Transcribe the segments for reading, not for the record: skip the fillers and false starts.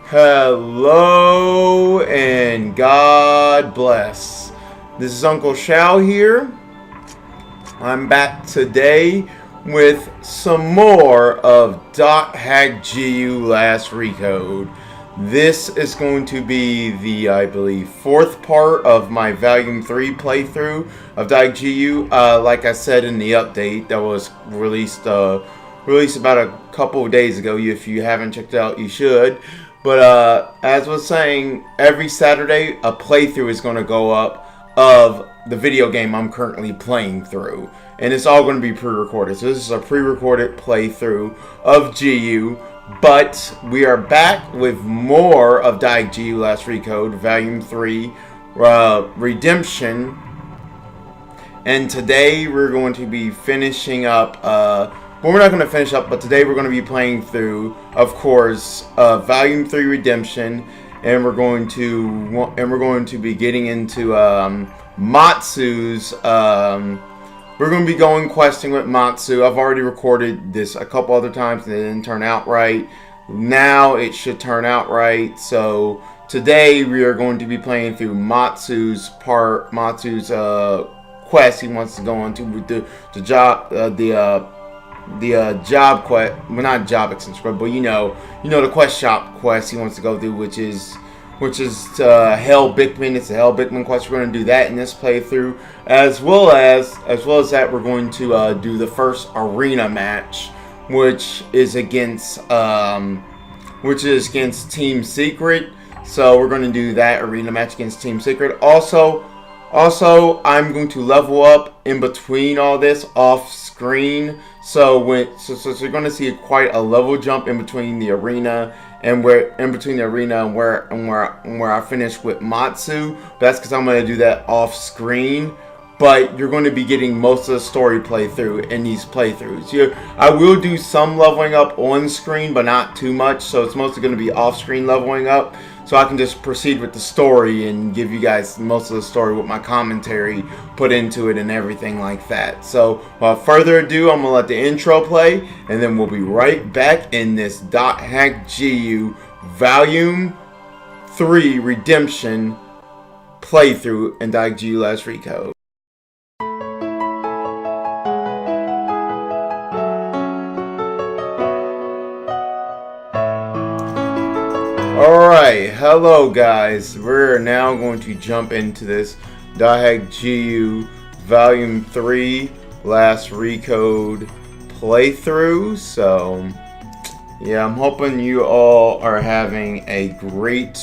Hello and God bless. This is UncleShal here. I'm back today with some more of .hack.gu Last Recode. This is going to be the, I believe, fourth part of my Volume 3 playthrough of .hack.gu. Like I said in the update that was released about a couple of days ago. If you haven't checked it out, you should. But as I was saying, every Saturday a playthrough is going to go up of the video game I'm currently playing through. And it's all going to be pre-recorded. So this is a pre-recorded playthrough of GU. But we are back with more of .hack.gu Last Recode, Volume 3 Redemption. And today we're going to be finishing up... well, we're not going to finish up, but today we're going to be playing through, of course, Volume 3 Redemption, and we're going to be getting into Matsu's. We're going to be going questing with Matsu. I've already recorded this a couple other times, and it didn't turn out right. Now it should turn out right. So today we are going to be playing through Matsu's quest he wants to go on to with the job, job quest, well, not job extension, but you know the quest shop quest he wants to go through, which is Hell Bickman. It's a Hell Bickman quest. We're going to do that in this playthrough, as well as that we're going to do the first arena match, which is against Team Secret. So we're going to do that arena match against Team Secret. Also, I'm going to level up in between all this off screen. So you're going to see quite a level jump in between the arena and where I finish with Matsu. That's because I'm going to do that off screen. But you're going to be getting most of the story playthrough in these playthroughs. I will do some leveling up on screen, but not too much. So it's mostly going to be off screen leveling up. So I can just proceed with the story and give you guys most of the story with my commentary put into it and everything like that. So without further ado, I'm going to let the intro play, and then we'll be right back in this .hack.gu Volume 3 Redemption playthrough in .hack.gu Last Recode. Alright, hello guys. We're now going to jump into this .hack.gu Volume 3 Last Recode playthrough. So, yeah, I'm hoping you all are having a great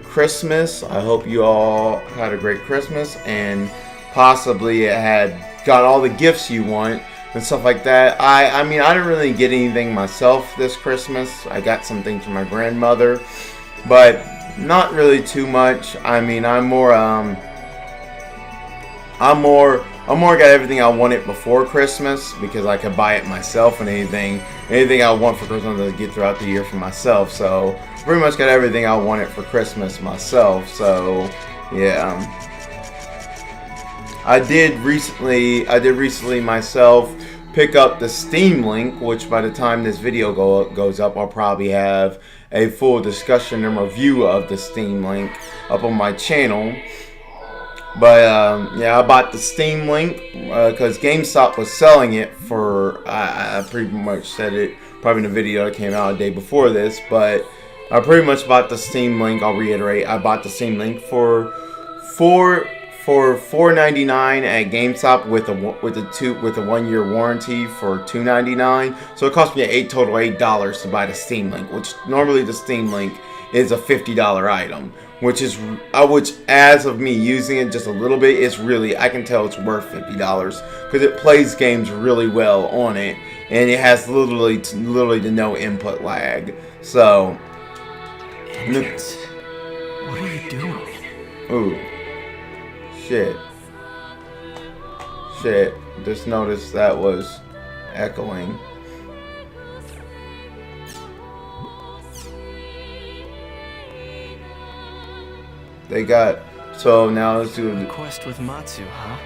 Christmas. I hope you all had a great Christmas and possibly got all the gifts you want and stuff like that. I mean, I didn't really get anything myself this Christmas. I got some things from my grandmother, but not really too much. I mean, I more got everything I wanted before Christmas because I could buy it myself, and anything I want for Christmas I get throughout the year for myself. So pretty much got everything I wanted for Christmas myself. So yeah. I did recently myself pick up the Steam Link, which by the time this video goes up, I'll probably have a full discussion and review of the Steam Link up on my channel. But yeah, I bought the Steam Link because GameStop was selling it for, I pretty much said it probably in the video that came out a day before this, but I pretty much bought the Steam Link. I'll reiterate, I bought the Steam Link for $4.99 at GameStop with a 1-year warranty for $2.99. So it cost me total $8 to buy the Steam Link, which normally the Steam Link is a $50 item, which as of me using it just a little bit, it's really, I can tell it's worth $50 because it plays games really well on it, and it has literally to no input lag. So Indians, what are you doing? Ooh. Shit. Just noticed that was echoing. They got... So now let's do... Quest with Matsu, huh?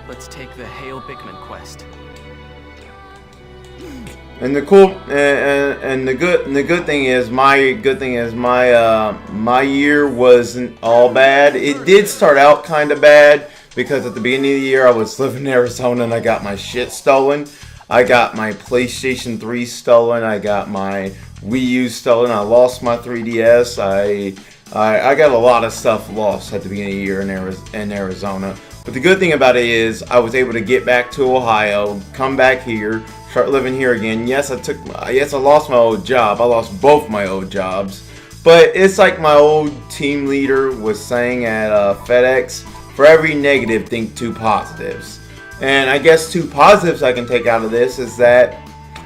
Let's take the Hail Bickman quest. And the cool and the good thing is my year wasn't all bad. It did start out kind of bad because at the beginning of the year I was living in Arizona and I got my shit stolen. I got my PlayStation 3 stolen. I got my Wii U stolen. I lost my 3DS. I got a lot of stuff lost at the beginning of the year in Arizona. But the good thing about it is I was able to get back to Ohio, come back here, start living here again. Yes, I lost my old job. I lost both my old jobs. But it's like my old team leader was saying at FedEx, for every negative, think 2 positives. And I guess 2 positives I can take out of this is that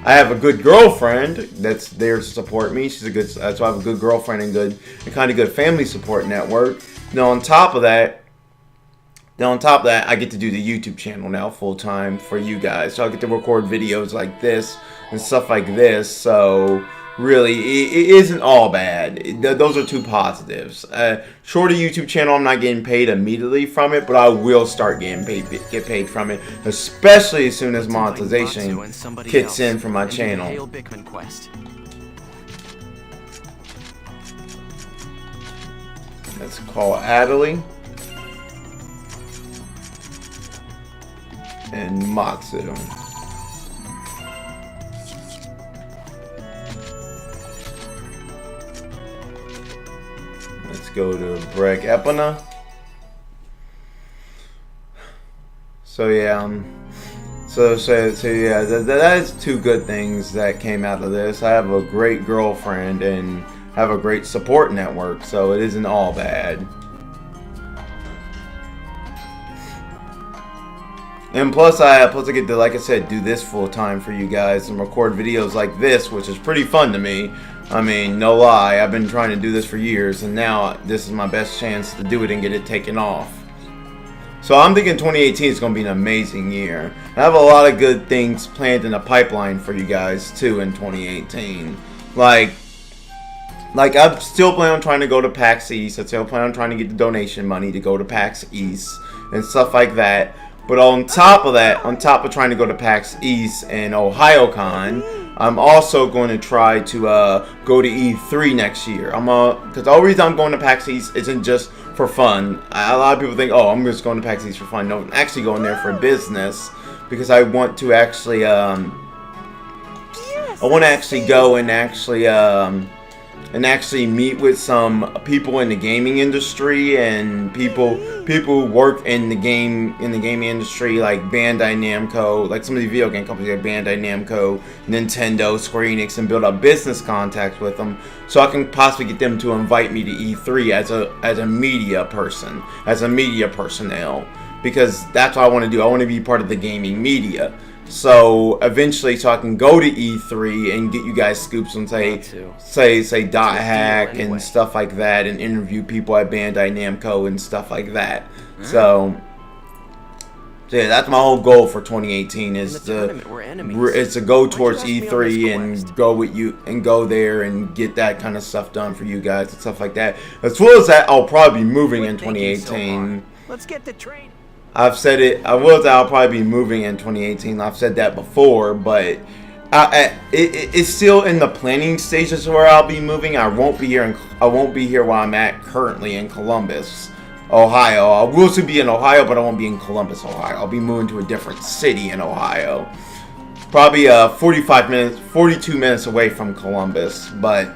I have a good girlfriend that's there to support me. So I have a good girlfriend and kind of good family support network. Now on top of that, I get to do the YouTube channel now full time for you guys. So I get to record videos like this and stuff like this. So really, it isn't all bad. Those are 2 positives. Short of YouTube channel, I'm not getting paid immediately from it, but I will start get paid from it, especially as soon as monetization kicks in for my channel. Let's call Adelie and Matsu. Let's go to Breg Epona. So yeah, that is 2 good things that came out of this. I have a great girlfriend and have a great support network, so it isn't all bad. And plus I get to, like I said, do this full time for you guys and record videos like this, which is pretty fun to me. I mean, no lie, I've been trying to do this for years, and now this is my best chance to do it and get it taken off. So I'm thinking 2018 is going to be an amazing year. I have a lot of good things planned in the pipeline for you guys too in 2018. Like I'm still planning on trying to go to PAX East. I still plan on trying to get the donation money to go to PAX East and stuff like that. But on top of trying to go to PAX East and OhioCon, I'm also going to try to go to E3 next year. Because the only reason I'm going to PAX East isn't just for fun. A lot of people think, oh, I'm just going to PAX East for fun. No, I'm actually going there for business because I want to actually, go and actually meet with some people in the gaming industry and people who work in the gaming industry, like Bandai Namco, like some of the video game companies like Bandai Namco, Nintendo, Square Enix, and build up business contacts with them, so I can possibly get them to invite me to E3 as a media person, as a media personnel, because that's what I want to do. I want to be part of the gaming media. So eventually, so I can go to E3 and get you guys scoops and say Dot Hack and stuff like that, and interview people at Bandai Namco and stuff like that. So yeah, that's my whole goal for 2018 is to go towards E3 and go with you and go there and get that kind of stuff done for you guys and stuff like that. As well as that, I'll probably be moving in 2018. Let's get the train. I've said it. I'll probably be moving in 2018. I've said that before, but it's still in the planning stages where I'll be moving. I won't be here where I'm at currently in Columbus, Ohio. I will still be in Ohio, but I won't be in Columbus, Ohio. I'll be moving to a different city in Ohio. Probably 42 minutes away from Columbus, but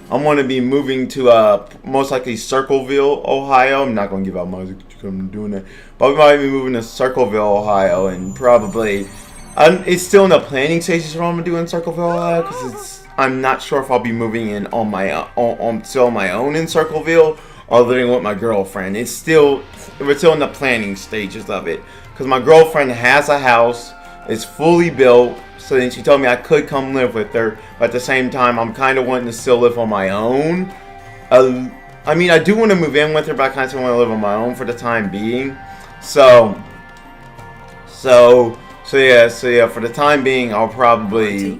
I'm going to be moving to most likely Circleville, Ohio. I'm not going to give out my I'm doing that, but we might be moving to Circleville, Ohio, and probably it's still in the planning stages of what I'm gonna do in Circleville, Ohio, because I'm not sure if I'll be moving in on my own in Circleville or living with my girlfriend. We're still in the planning stages of it, because my girlfriend has a house, it's fully built. So then she told me I could come live with her, but at the same time, I'm kind of wanting to still live on my own. I mean, I do want to move in with her, but I kind of want to live on my own for the time being. So yeah. For the time being, I'll probably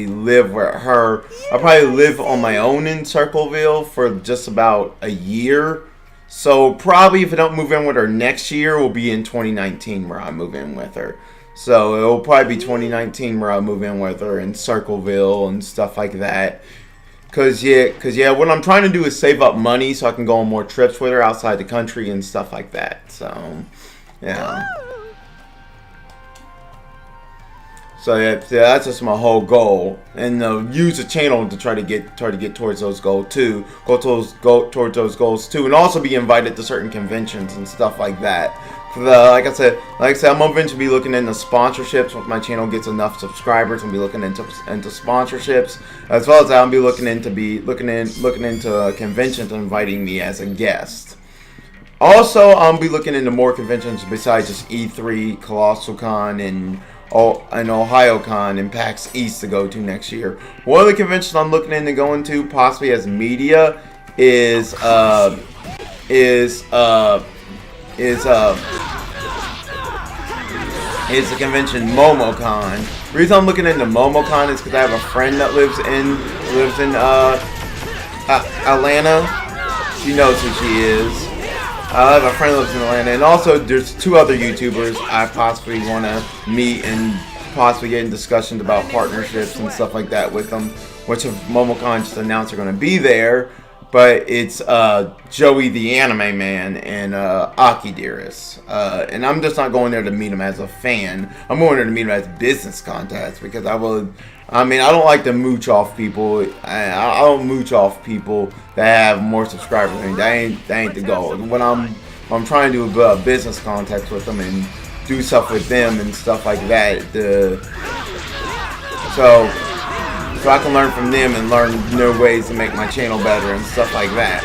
live with her. I'll probably live on my own in Circleville for just about a year. So probably if I don't move in with her next year, will be in 2019 where I move in with her. So it'll probably be 2019 where I move in with her in Circleville and stuff like that. Cause yeah, what I'm trying to do is save up money so I can go on more trips with her outside the country and stuff like that. So, yeah. So yeah, that's just my whole goal, and use the channel to try to get towards those goals too. Go towards those goals too, and also be invited to certain conventions and stuff like that. Like I said, I'm gonna eventually be looking into sponsorships once my channel gets enough subscribers. And be looking into sponsorships, as well as I'll be looking into conventions inviting me as a guest. Also, I'll be looking into more conventions besides just E3, Colossal Con, and OhioCon and PAX East to go to next year. One of the conventions I'm looking into going to, possibly as media, is the convention MomoCon. The reason I'm looking into MomoCon is because I have a friend that lives in Atlanta. She knows who she is. I have a friend that lives in Atlanta, and also there's 2 other YouTubers I possibly want to meet and possibly get in discussions about partnerships and stuff like that with them, which of MomoCon just announced they're going to be there. But it's Joey the Anime Man and Aki Dearest. And I'm just not going there to meet him as a fan. I'm going there to meet him as business contacts, because I don't like to mooch off people. I don't mooch off people that have more subscribers. I mean, that ain't the goal. When I'm trying to do business contacts with them and do stuff with them and stuff like that. So I can learn from them and learn new ways to make my channel better and stuff like that.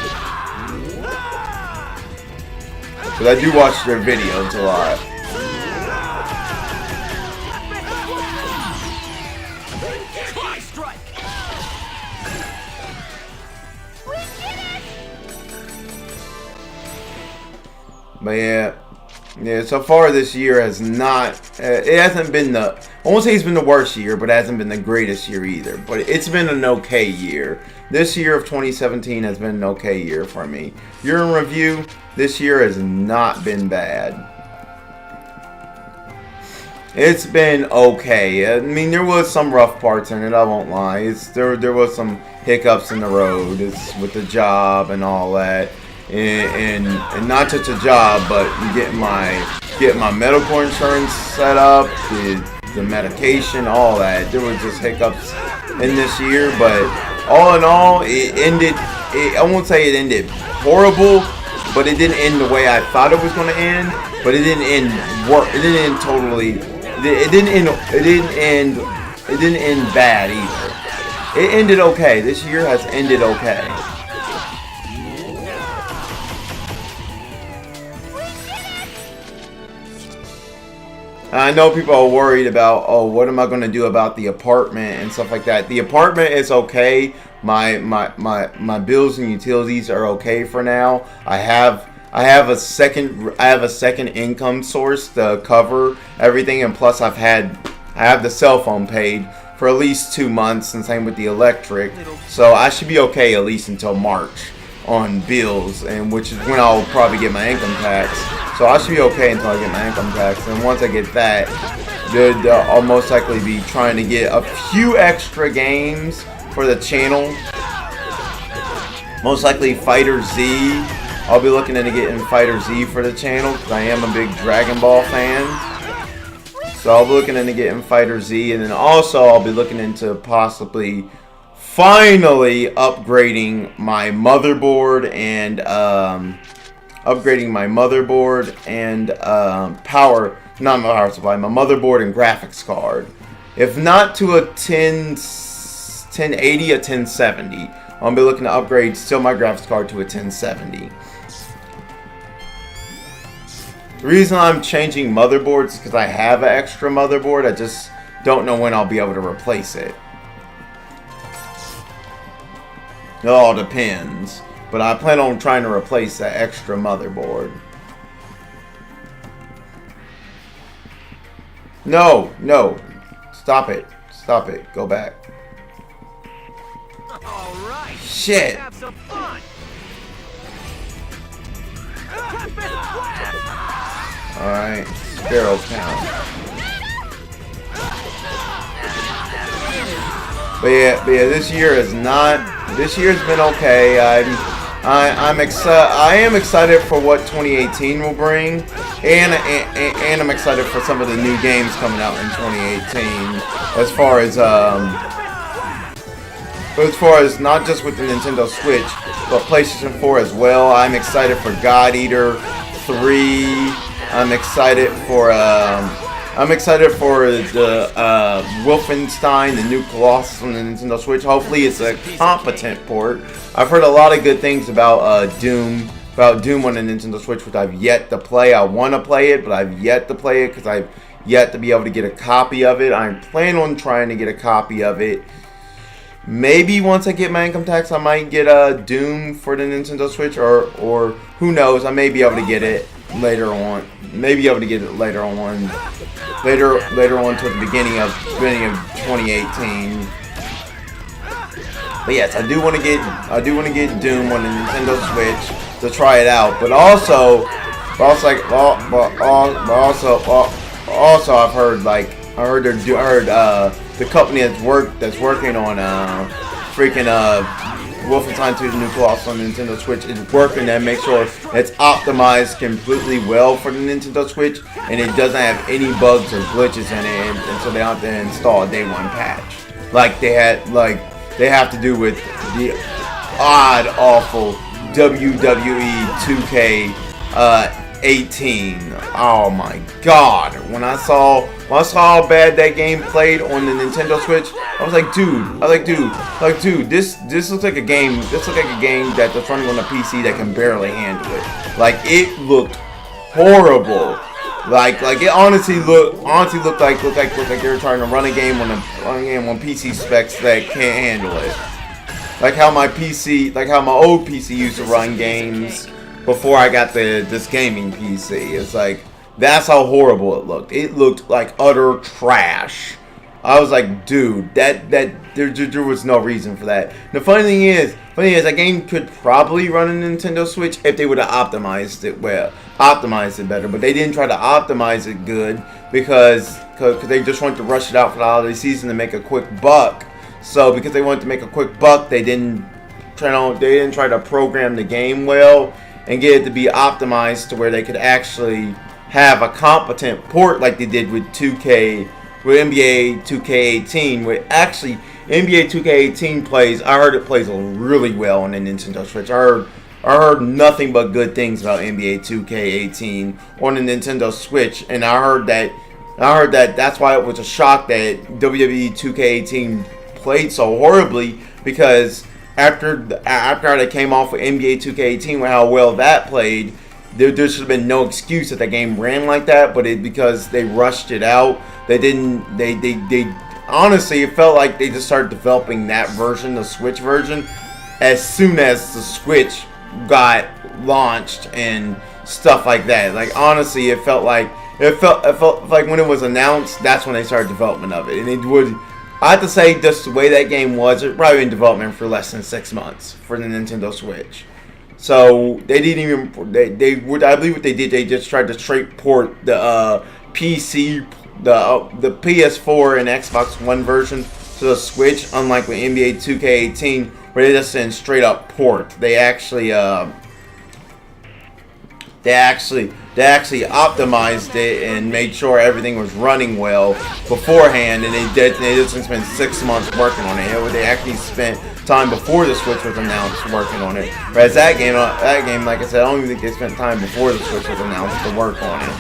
But I do watch their videos a lot. But yeah, so far this year has not, it hasn't been I won't say it's been the worst year, but it hasn't been the greatest year either. But it's been an okay year. This year of 2017 has been an okay year for me. Year in review, this year has not been bad. It's been okay. I mean, there was some rough parts in it, I won't lie. There was some hiccups in the road with the job and all that. And not just a job, but getting my medical insurance set up, the medication, all that. There was just hiccups in this year, but all in all, it ended. I won't say it ended horrible, but it didn't end the way I thought it was going to end. But it didn't end It didn't end totally. It didn't end bad either. It ended okay. This year has ended okay. I know people are worried about, oh, what am I going to do about the apartment and stuff like that. The apartment is okay. My bills and utilities are okay for now. I have a second income source to cover everything, and plus I have the cell phone paid for at least 2 months, and same with the electric. So I should be okay at least until March on bills, and which is when I'll probably get my income tax. So I should be okay until I get my income tax, and once I get that, I'll most likely be trying to get a few extra games for the channel. Most likely Fighter Z. I'll be looking into getting Fighter Z for the channel, because I am a big Dragon Ball fan. So I'll be looking into getting Fighter Z, and then also I'll be looking into possibly finally upgrading my motherboard and not my power supply, my motherboard and graphics card. If not to a 1080, a 1070. I'll be looking to upgrade still my graphics card to a 1070. The reason I'm changing motherboards is because I have an extra motherboard. I just don't know when I'll be able to replace it. It all depends. But I plan on trying to replace that extra motherboard. No. Stop it. Go back. All right. Shit. Have some fun. Alright. Sparrow count. this year is not. This year's been okay. I'm excited. I am excited for what 2018 will bring, and I'm excited for some of the new games coming out in 2018. As far as not just with the Nintendo Switch, but PlayStation 4 as well. I'm excited for God Eater 3. I'm excited for the Wolfenstein, the new Colossus on the Nintendo Switch. Hopefully it's a competent port. I've heard a lot of good things about Doom on the Nintendo Switch, which I've yet to play. I want to play it, but I've yet to play it because I've yet to be able to get a copy of it. I'm planning on trying to get a copy of it. Maybe once I get my income tax, I might get Doom for the Nintendo Switch, or who knows? I may be able to get it later on. Maybe able to get it later on to the beginning of 2018. But yes, I do want to get Doom on the Nintendo Switch to try it out. But also I've heard the company that's working on Wolfenstein 2 the new Colossus on the Nintendo Switch is working to make sure it's optimized completely well for the Nintendo Switch, and it doesn't have any bugs or glitches in it, and so they don't have to install a day one patch like they have to do with the awful WWE 2K18. Oh my God! When I saw how bad that game played on the Nintendo Switch, I was like, dude, this looks like a game. This looks like a game that's running on a PC that can barely handle it. Like, it looked horrible. Like it honestly looked like they were trying to run a game on PC specs that can't handle it. Like how my old PC used to run games before I got this gaming PC. It's like, that's how horrible it looked. It looked like utter trash. I was like, dude, there was no reason for that. The funny thing is that game could probably run a Nintendo Switch if they would have optimized it better. But they didn't try to optimize it good because they just wanted to rush it out for the holiday season to make a quick buck. So because they wanted to make a quick buck, they didn't try to program the game well and get it to be optimized to where they could actually have a competent port like they did with NBA 2K18, where actually NBA 2K18 plays. I heard it plays really well on the Nintendo Switch. I heard nothing but good things about NBA 2K18 on the Nintendo Switch, and I heard that that's why it was a shock that WWE 2K18 played so horribly, because after they came off of NBA 2K18 with how well that played, there should have been no excuse that the game ran like that. But because they rushed it out, they honestly, it felt like they just started developing that version, the Switch version, as soon as the Switch got launched and stuff like that. Like, honestly, it felt like when it was announced, that's when they started development of it. And I have to say, just the way that game was, it probably been in development for less than 6 months for the Nintendo Switch. So they didn't even. I believe what they did. They just tried to straight port the PC, the PS4 and Xbox One version to the Switch. Unlike with NBA 2K18, where they just send straight up port. They actually optimized it and made sure everything was running well beforehand, and they didn't spend 6 months working on it. They actually spent time before the Switch was announced working on it. Whereas that game, like I said, I don't even think they spent time before the Switch was announced to work on it.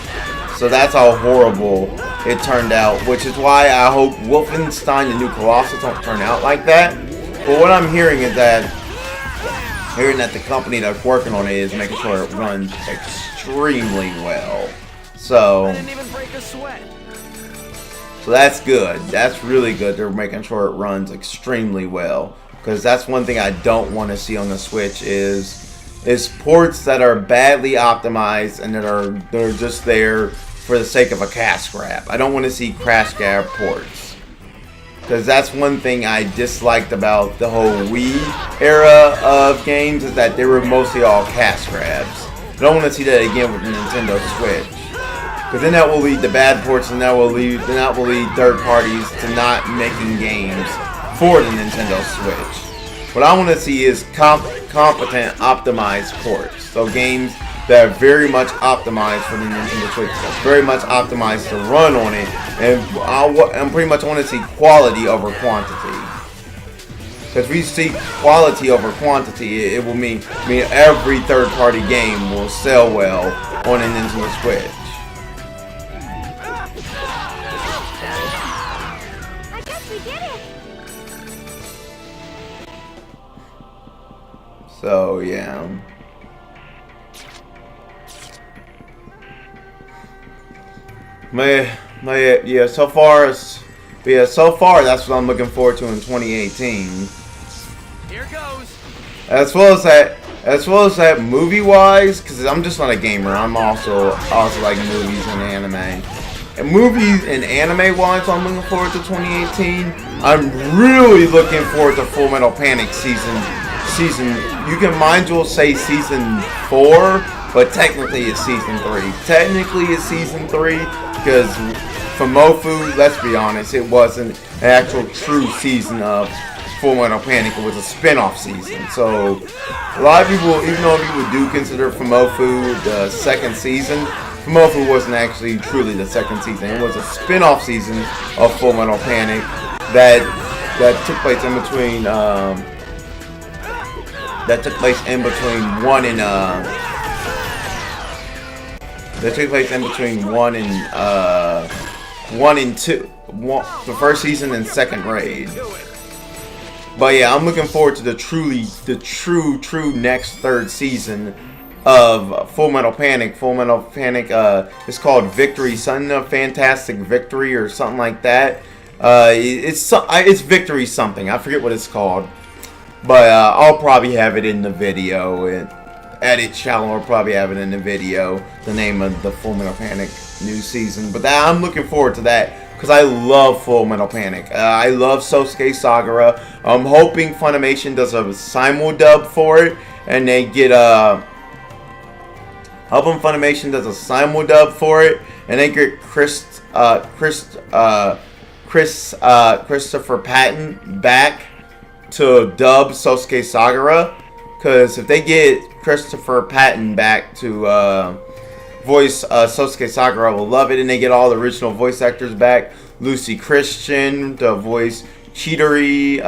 So that's how horrible it turned out, which is why I hope Wolfenstein, the new Colossus, don't turn out like that. But what I'm hearing is that the company that's working on it is making sure it runs extremely well. So I didn't even break a sweat. So that's good. That's really good. They're making sure it runs extremely well. Because that's one thing I don't want to see on the Switch is ports that are badly optimized and they're just there for the sake of a cash grab. I don't want to see crash grab ports. Because that's one thing I disliked about the whole Wii era of games, is that they were mostly all cash grabs. I don't want to see that again with the Nintendo Switch. because then that will lead to bad ports, and that will lead third parties to not making games for the Nintendo Switch. What I want to see is competent, optimized ports. So games that are very much optimized for the Nintendo Switch, very much optimized to run on it, and pretty much want to see quality over quantity. Because if we see quality over quantity, it will mean every third-party game will sell well on a Nintendo Switch. I guess we did it. So yeah. So far that's what I'm looking forward to in 2018. Here goes. As well as that movie-wise, because I'm just not a gamer. I'm also like movies and anime. And movies and anime-wise, I'm looking forward to 2018. I'm really looking forward to Full Metal Panic season. You can mind you say season 4, but technically it's season 3. Technically it's season 3 because for Mofu, let's be honest, it wasn't an actual true season of Full Metal Panic. It was a spin-off season. So a lot of people, even though people do consider Fumofu the second season, Fumofu wasn't actually truly the second season. It was a spin-off season of Full Metal Panic that took place in between one and two, the first season and second raid. But yeah, I'm looking forward to the true next third season of Full Metal Panic. Full Metal Panic is called Victory, something of Fantastic Victory or something like that. It's Victory something. I forget what it's called. But I'll probably have it in the video. Edit channel will probably have it in the video. The name of the Full Metal Panic new season. But I'm looking forward to that because I love Full Metal Panic. I love Sosuke Sagara. I'm hoping Funimation does a simuldub for it, and they get hoping Funimation does a simuldub for it, and they get Christopher Patton back to dub Sosuke Sagara. Because if they get Christopher Patton back to voice Sosuke Sagara, I will love it. And they get all the original voice actors back. Lucy Christian to voice Chidori.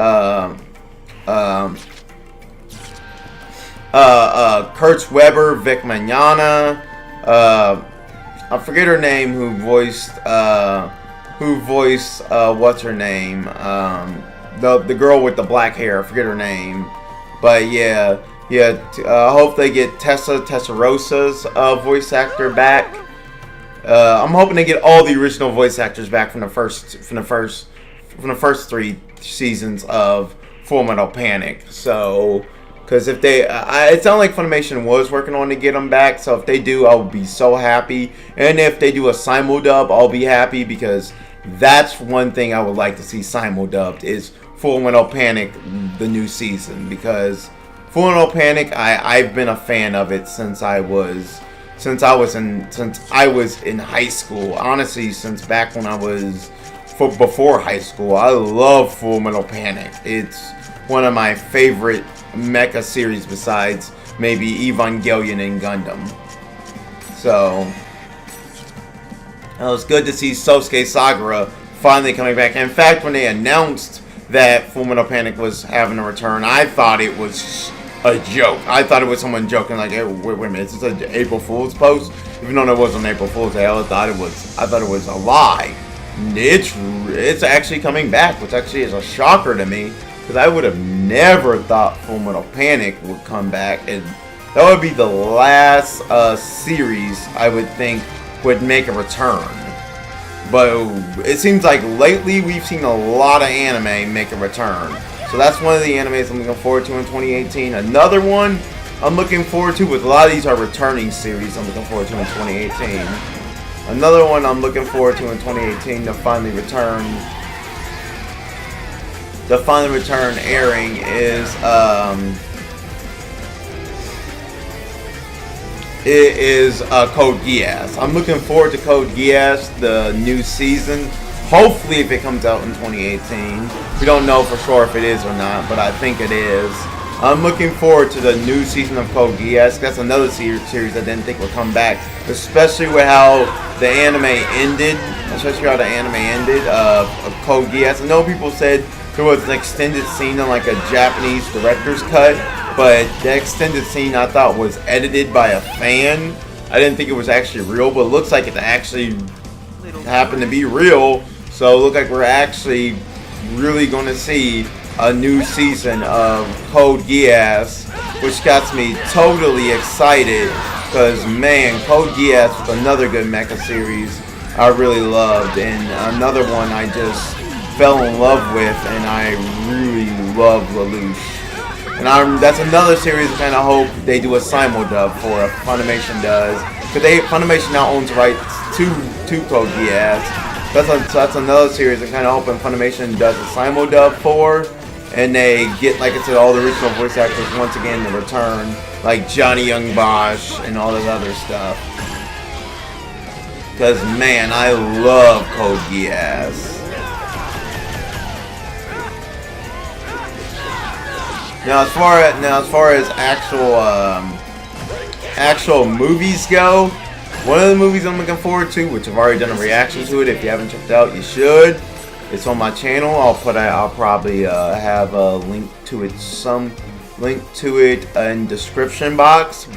Kurtz Weber, Vic Mignogna. I forget her name. Who voiced what's her name? The girl with the black hair. I forget her name. But yeah. I hope they get Tessarosa's voice actor back. I'm hoping they get all the original voice actors back from the first 3 seasons of Full Metal Panic. So, because if they, it sounded like Funimation was working on to get them back. So if they do, I'll be so happy. And if they do a simuldub, I'll be happy because that's one thing I would like to see simuldubbed is Full Metal Panic, the new season, because Full Metal Panic, I've been a fan of it since I was in high school. Honestly, since back when I was before high school, I love Full Metal Panic. It's one of my favorite mecha series besides maybe Evangelion and Gundam. So it was good to see Sosuke Sagara finally coming back. In fact, when they announced that Full Metal Panic was having a return, I thought it was a joke. I thought it was someone joking like, hey, wait a minute, is this an April Fool's post? Even though it wasn't April Fool's Day, I thought it was a lie. It's actually coming back, which actually is a shocker to me, because I would have never thought Full Metal Panic would come back, and that would be the last series I would think would make a return. But it seems like lately we've seen a lot of anime make a return. So that's one of the animes I'm looking forward to in 2018. Another one I'm looking forward to, with a lot of these are returning series I'm looking forward to in 2018. Another one I'm looking forward to in 2018 to finally return airing is is Code Geass. I'm looking forward to Code Geass, the new season. Hopefully, if it comes out in 2018. We don't know for sure if it is or not, but I think it is. I'm looking forward to the new season of Code Geass. That's another series I didn't think would come back, especially with how the anime ended. Of Code Geass. I know people said there was an extended scene on like a Japanese director's cut, but the extended scene I thought was edited by a fan. I didn't think it was actually real, but it looks like it actually happened to be real. So it looks like we're actually really going to see a new season of Code Geass, which got me totally excited because, man, Code Geass was another good mecha series I really loved, and another one I just fell in love with, and I really love Lelouch. And that's another series I kind of hope they do a simul-dub for, if Funimation does, because Funimation now owns rights to Code Geass. That's another series I kind of hoping Funimation does a simul-dub for, and they get, like I said, all the original voice actors once again to return, like Johnny Young Bosch and all this other stuff. Because, man, I love Code Geass. Now, as far as actual movies go, one of the movies I'm looking forward to, which I've already done a reaction to it. If you haven't checked it out, you should. It's on my channel. I'll probably have a link to it in description box,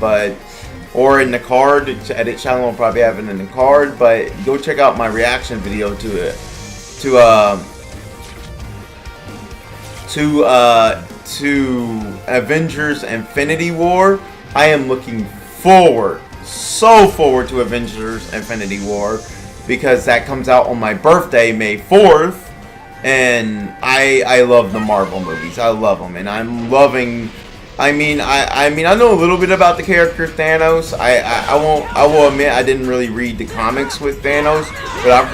or in the card. To edit channel, I'll probably have it in the card. But go check out my reaction video to it. To Avengers Infinity War. I am looking so forward to Avengers Infinity War, because that comes out on my birthday, May 4th, and I love the Marvel movies. I love them, and I'm loving. I mean, I know a little bit about the character Thanos. I will admit I didn't really read the comics with Thanos, but I've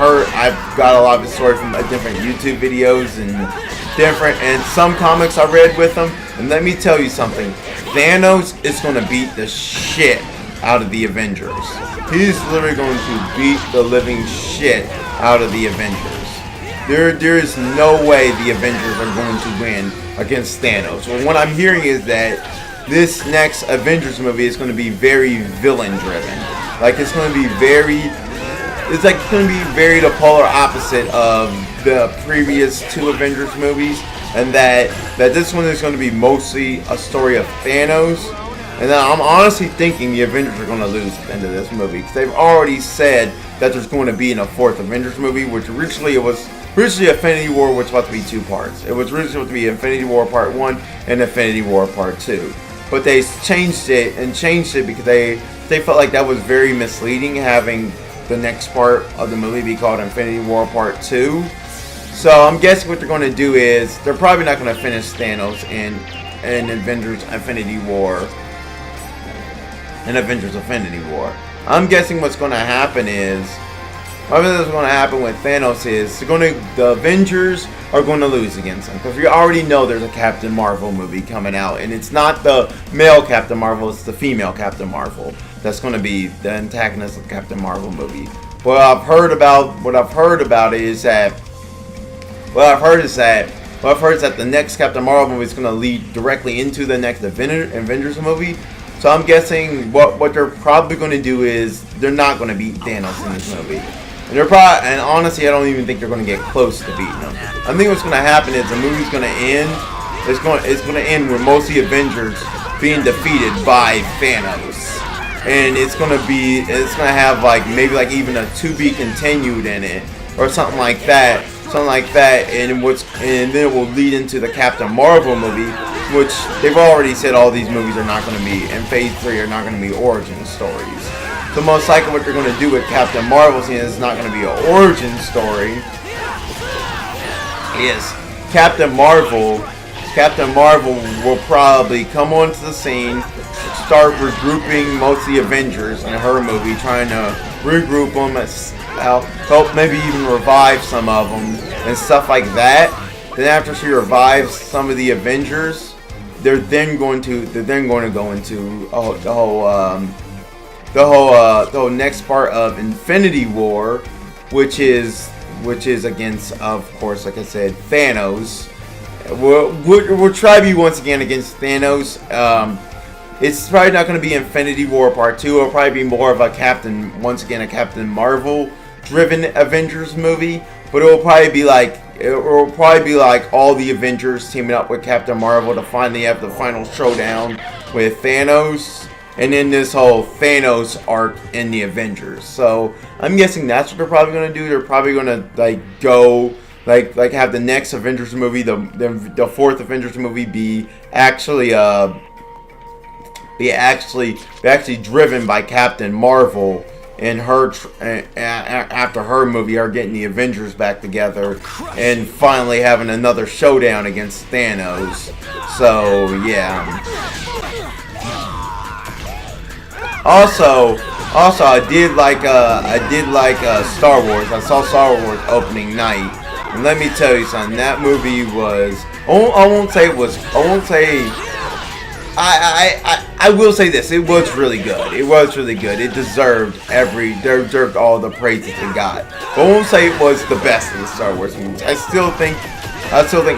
got a lot of his story from different YouTube videos and some comics I read with him. And let me tell you something, Thanos is going to beat the shit out of the Avengers. He's literally going to beat the living shit out of the Avengers. There is no way the Avengers are going to win against Thanos. Well, what I'm hearing is that this next Avengers movie is going to be very villain driven. Like it's going to be very the polar opposite of the previous two Avengers movies, and that this one is going to be mostly a story of Thanos. And I'm honestly thinking the Avengers are going to lose at the end of this movie, because they've already said that there's going to be a fourth Avengers movie, which originally Infinity War was supposed to be 2 parts. It was originally supposed to be Infinity War Part 1 and Infinity War Part 2. But they changed it because they felt like that was very misleading, having the next part of the movie be called Infinity War Part 2. So I'm guessing what they're going to do is they're probably not going to finish Thanos in Avengers Infinity War. I'm guessing what's going to happen with Thanos is the Avengers are going to lose against him, because we already know there's a Captain Marvel movie coming out, and it's not the male Captain Marvel, it's the female Captain Marvel that's going to be the antagonist of the Captain Marvel movie. What I've heard is that the next Captain Marvel movie is going to lead directly into the next Avengers movie. So I'm guessing what they're probably going to do is they're not going to beat Thanos in this movie. And honestly, I don't even think they're going to get close to beating him. I think what's going to happen is the movie's going to end. It's going to end with most of the Avengers being defeated by Thanos, and it's going to have maybe even a to be continued in it or something like that. And then it will lead into the Captain Marvel movie, which they've already said all these movies are not going to be, in Phase 3, are not going to be origin stories. So most likely what they're going to do with Captain Marvel, seeing it's not going to be an origin story, is Captain Marvel will probably come onto the scene, start regrouping most of the Avengers in her movie, trying to regroup them, help maybe even revive some of them and stuff like that. Then after she revives some of the Avengers, they're then going to go into the the whole next part of Infinity War, which is against, of course, like I said, Thanos. We'll try to be once again against Thanos. It's probably not going to be Infinity War Part 2. It'll probably be more of a Captain Marvel driven Avengers movie. But it will probably be like all the Avengers teaming up with Captain Marvel to finally have the final showdown with Thanos. And then this whole Thanos arc in the Avengers. So I'm guessing that's what they're probably going to do. They're probably going to have the next Avengers movie, the fourth Avengers movie, be actually driven by Captain Marvel and her after her movie, are getting the Avengers back together and finally having another showdown against Thanos. So yeah. Also, I did like Star Wars. I saw Star Wars opening night, and let me tell you something. That movie was. I will say this. It was really good. It deserved all the praise that it got. But I won't say it was the best of the Star Wars movies. I still think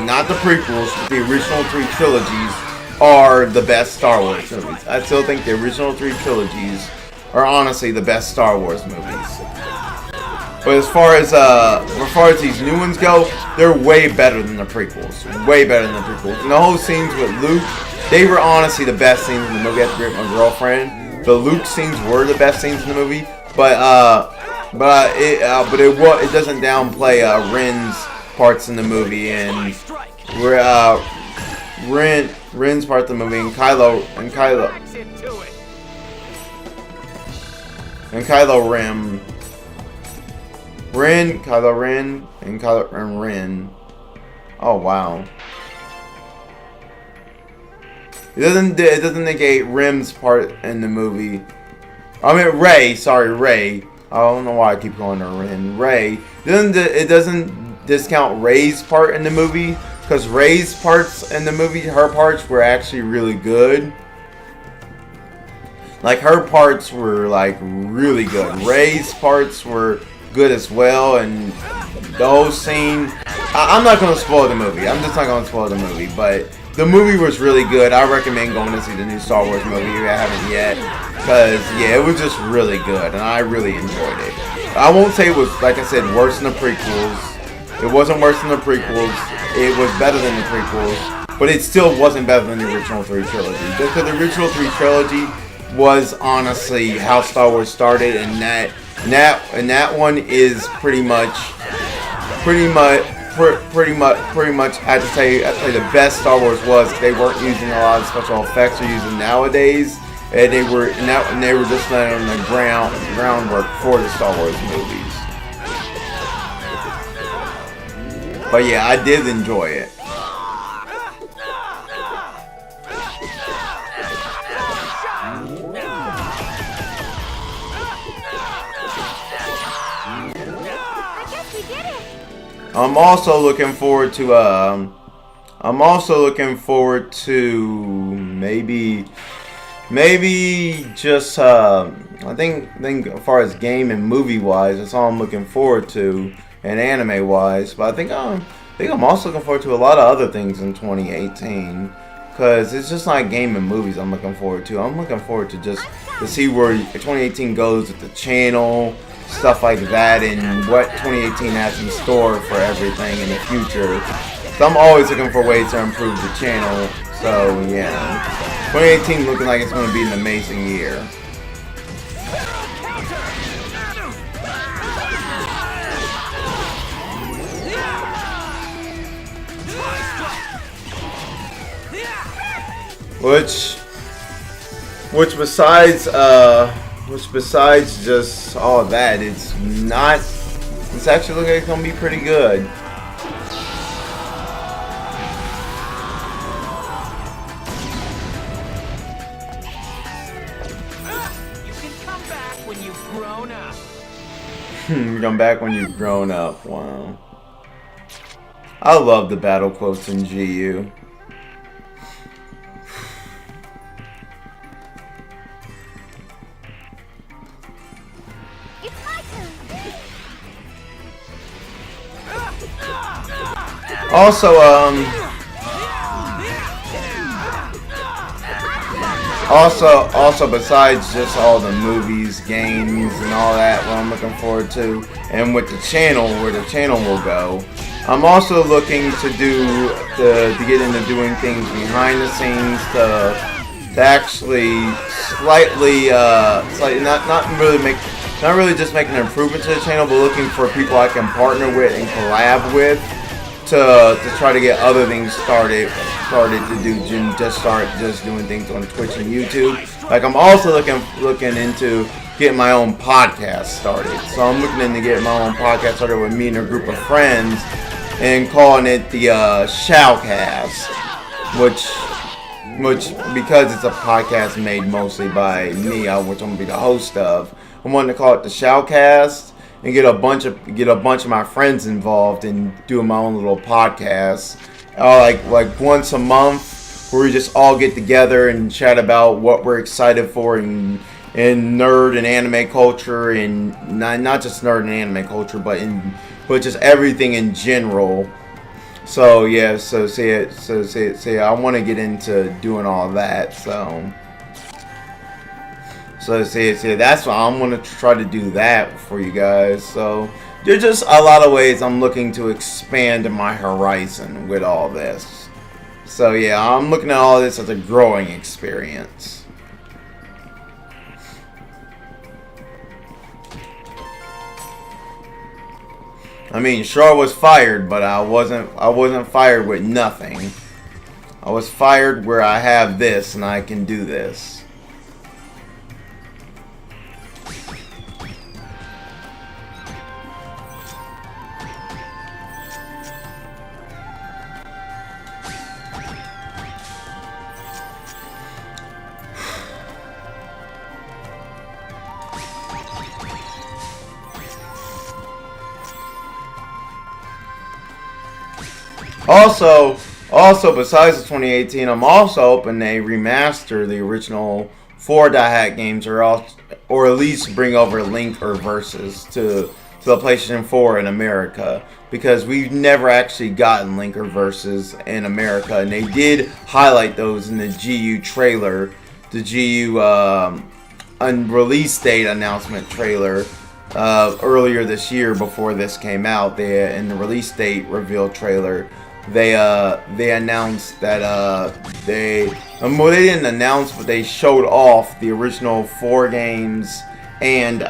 not the prequels, but the original 3 trilogies are the best Star Wars movies. I still think the original 3 trilogies are honestly the best Star Wars movies. But as far as these new ones go, they're way better than the prequels. Way better than the prequels. And the whole scenes with Luke, they were honestly the best scenes in the movie. I have to agree with my girlfriend. The Luke scenes were the best scenes in the movie, but it doesn't downplay Ren's parts in the movie, and Ren's part of the movie, and Kylo Ren. Oh wow. It doesn't negate Rem's part in the movie. I mean Rey. Sorry, Rey. I don't know why I keep calling her Ren. Rey. It doesn't discount Rey's part in the movie, because Rey's parts in the movie, her parts were actually really good. Like, her parts were like really good. Rey's parts were good as well, and the whole scene. I'm not gonna spoil the movie. I'm just not gonna spoil the movie, but the movie was really good. I recommend going to see the new Star Wars movie if you haven't yet, because yeah, it was just really good, and I really enjoyed it. I won't say it was, like I said, worse than the prequels. It wasn't worse than the prequels. It was better than the prequels, but it still wasn't better than the original 3 trilogy. Because the original 3 trilogy was honestly how Star Wars started, and that one is pretty much. I'd say the best Star Wars was. They weren't using a lot of special effects they're using nowadays, and they were just laying on the groundwork for the Star Wars movies. But yeah, I did enjoy it. I'm also looking forward to maybe just I think as far as game and movie wise, that's all I'm looking forward to, and anime wise. But I think I'm also looking forward to a lot of other things in 2018, because it's just not game and movies I'm looking forward to. I'm looking forward to see where 2018 goes with the channel, stuff like that, and what 2018 has in store for everything in the future. So I'm always looking for ways to improve the channel. So yeah, 2018 looking like it's going to be an amazing year. Which besides just all that, it's actually looking like it's gonna be pretty good. You can come back when you've grown up. Come back when you've grown up. Wow. I love the battle quotes in GU. Also, besides just all the movies, games, and all that, what I'm looking forward to, and with the channel, where the channel will go, I'm also looking to get into doing things behind the scenes to actually slightly not really just making an improvement to the channel, but looking for people I can partner with and collab with to try to get other things started to do, just doing things on Twitch and YouTube. Like, I'm also looking into getting my own podcast started. So I'm looking into getting my own podcast started with me and a group of friends and calling it the Shalcast, which because it's a podcast made mostly by me, which I'm gonna be the host of, I'm wanting to call it the Shalcast and get a bunch of my friends involved in doing my own little podcast, like once a month, where we just all get together and chat about what we're excited for in nerd and anime culture, and not just nerd and anime culture, but just everything in general. So yeah, so I want to get into doing all that. So that's why I'm gonna try to do that for you guys. So there's just a lot of ways I'm looking to expand my horizon with all this. So yeah, I'm looking at all this as a growing experience. I mean, sure, I was fired, but I wasn't fired with nothing. I was fired where I have this and I can do this. Also, besides the 2018, I'm also hoping they remaster the original 4.hack games, or at least bring over Link or Versus to the PlayStation 4 in America, because we've never actually gotten Link or Versus in America, and they did highlight those in the GU trailer, the GU release date announcement trailer. Earlier this year, before this came out, in the release date reveal trailer, they announced that they didn't announce, but they showed off the original 4 games and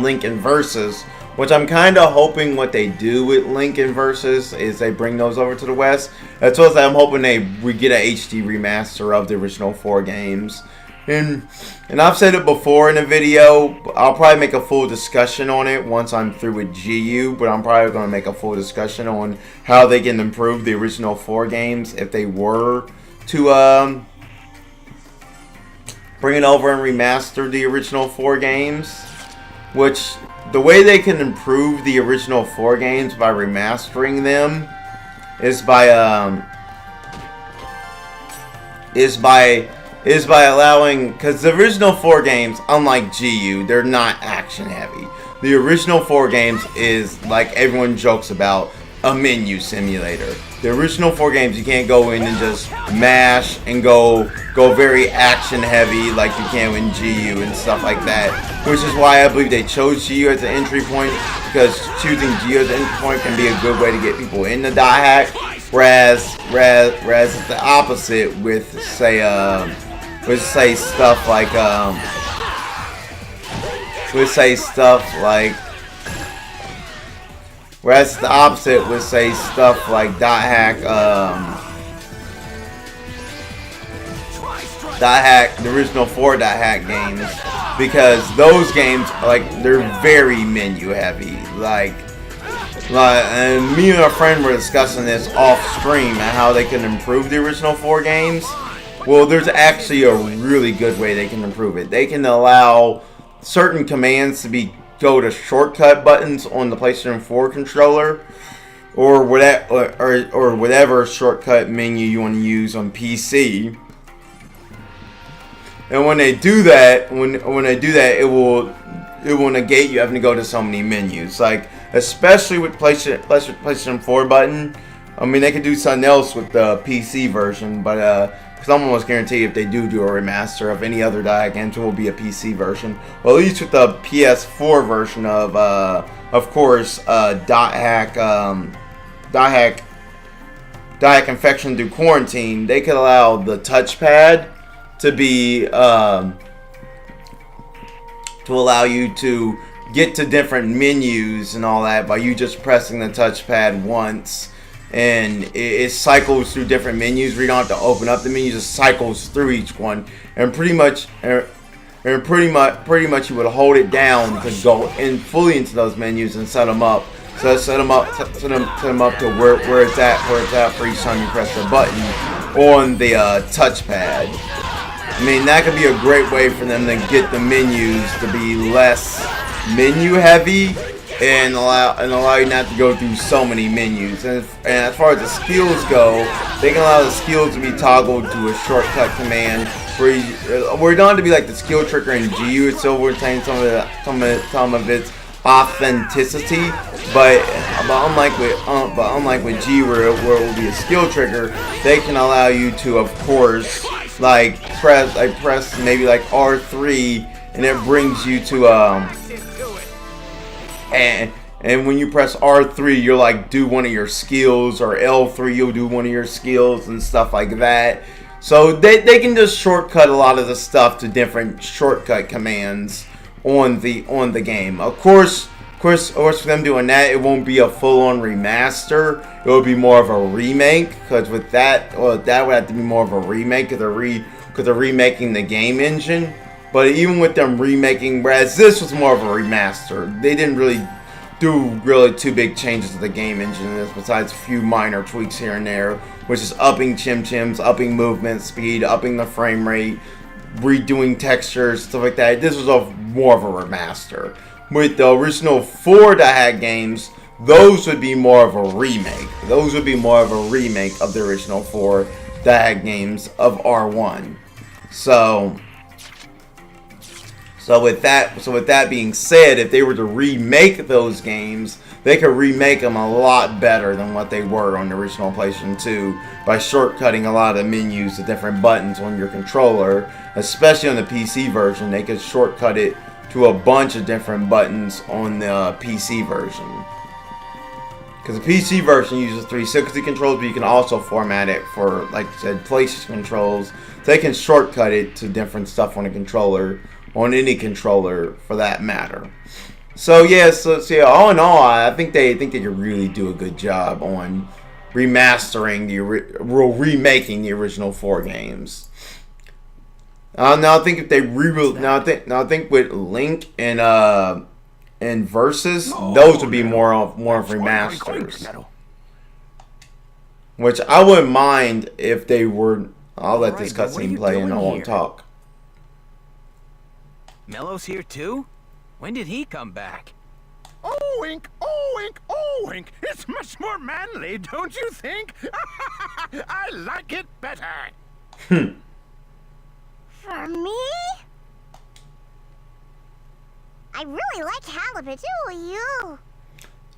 Link and Versus, which I'm kind of hoping what they do with Link and Versus is they bring those over to the West. That's what I'm hoping we get a HD remaster of the original 4 games. And I've said it before in a video, I'll probably make a full discussion on it once I'm through with GU, but I'm probably going to make a full discussion on how they can improve the original 4 games if they were to bring it over and remaster the original 4 games. Which, the way they can improve the original 4 games by remastering them is by allowing, because the original 4 games, unlike GU, they're not action heavy. The original 4 games is, like everyone jokes about, a menu simulator. The original 4 games, you can't go in and just mash and go very action heavy like you can in GU and stuff like that. Which is why I believe they chose GU as an entry point, because choosing GU as an entry point can be a good way to get people in the dot hack. Whereas it's the opposite with say stuff like whereas the opposite would say stuff like dot hack, the original 4 dot hack games, because those games, they're very menu heavy. And me and a friend were discussing this off stream and how they can improve the original 4 games. Well, there's actually a really good way they can improve it. They can allow certain commands to go to shortcut buttons on the PlayStation 4 controller, or whatever shortcut menu you want to use on PC. And when they do that, it will negate you having to go to so many menus. Like especially with PlayStation 4 button. I mean, they could do something else with the PC version, but because I'm almost guaranteed if they do a remaster of any other Die Hack games, it will be a PC version. Well, at least with the PS4 version of course, Die Hack Infection through Quarantine, they could allow the touchpad to be to allow you to get to different menus and all that by you just pressing the touchpad once, and it cycles through different menus where you don't have to open up the menu, just cycles through each one, and pretty much you would hold it down to go in fully into those menus and set them up. So set them up to where it's at for each time you press the button on the touchpad. I mean, that could be a great way for them to get the menus to be less menu heavy and allow you not to go through so many menus. And as far as the skills go, they can allow the skills to be toggled to a shortcut command where it don't have to be like the skill trigger in GU. It still retains some of its authenticity, but unlike with G, where it will be a skill trigger, they can allow you to, of course, press maybe like R3, and it brings you to and when you press R3, you'll like do one of your skills, or L3 you'll do one of your skills and stuff like that. So they can just shortcut a lot of the stuff to different shortcut commands on the game. Of course, for them doing that, it won't be a full-on remaster. It will be more of a remake, because with that, that would have to be more of a remake because they're remaking the game engine. But even with them remaking, whereas this was more of a remaster, they didn't really do too big changes to the game engine in this, besides a few minor tweaks here and there, which is upping chim-chims, upping movement speed, upping the frame rate, redoing textures, stuff like that. This was more of a remaster. With the original 4 Die Hack games, those would be more of a remake. Those would be more of a remake of the original 4 Die Hack games of R1. So with that being said, if they were to remake those games, they could remake them a lot better than what they were on the original PlayStation 2 by shortcutting a lot of the menus to different buttons on your controller. Especially on the PC version, they could shortcut it to a bunch of different buttons on the PC version. Because the PC version uses 360 controls, but you can also format it for, like I said, PlayStation controls. So they can shortcut it to different stuff on a controller, on any controller for that matter. So yeah, all in all, I think they could really do a good job on remastering remaking the original 4 games. Now I think if they I think with Link and Versus, those would be more of remasters. Which I wouldn't mind if they were. I'll let this cutscene play and I won't talk. Mello's here too? When did he come back? Oink, oink, oink. It's much more manly, don't you think? I like it better. For me? I really like halibut, do you?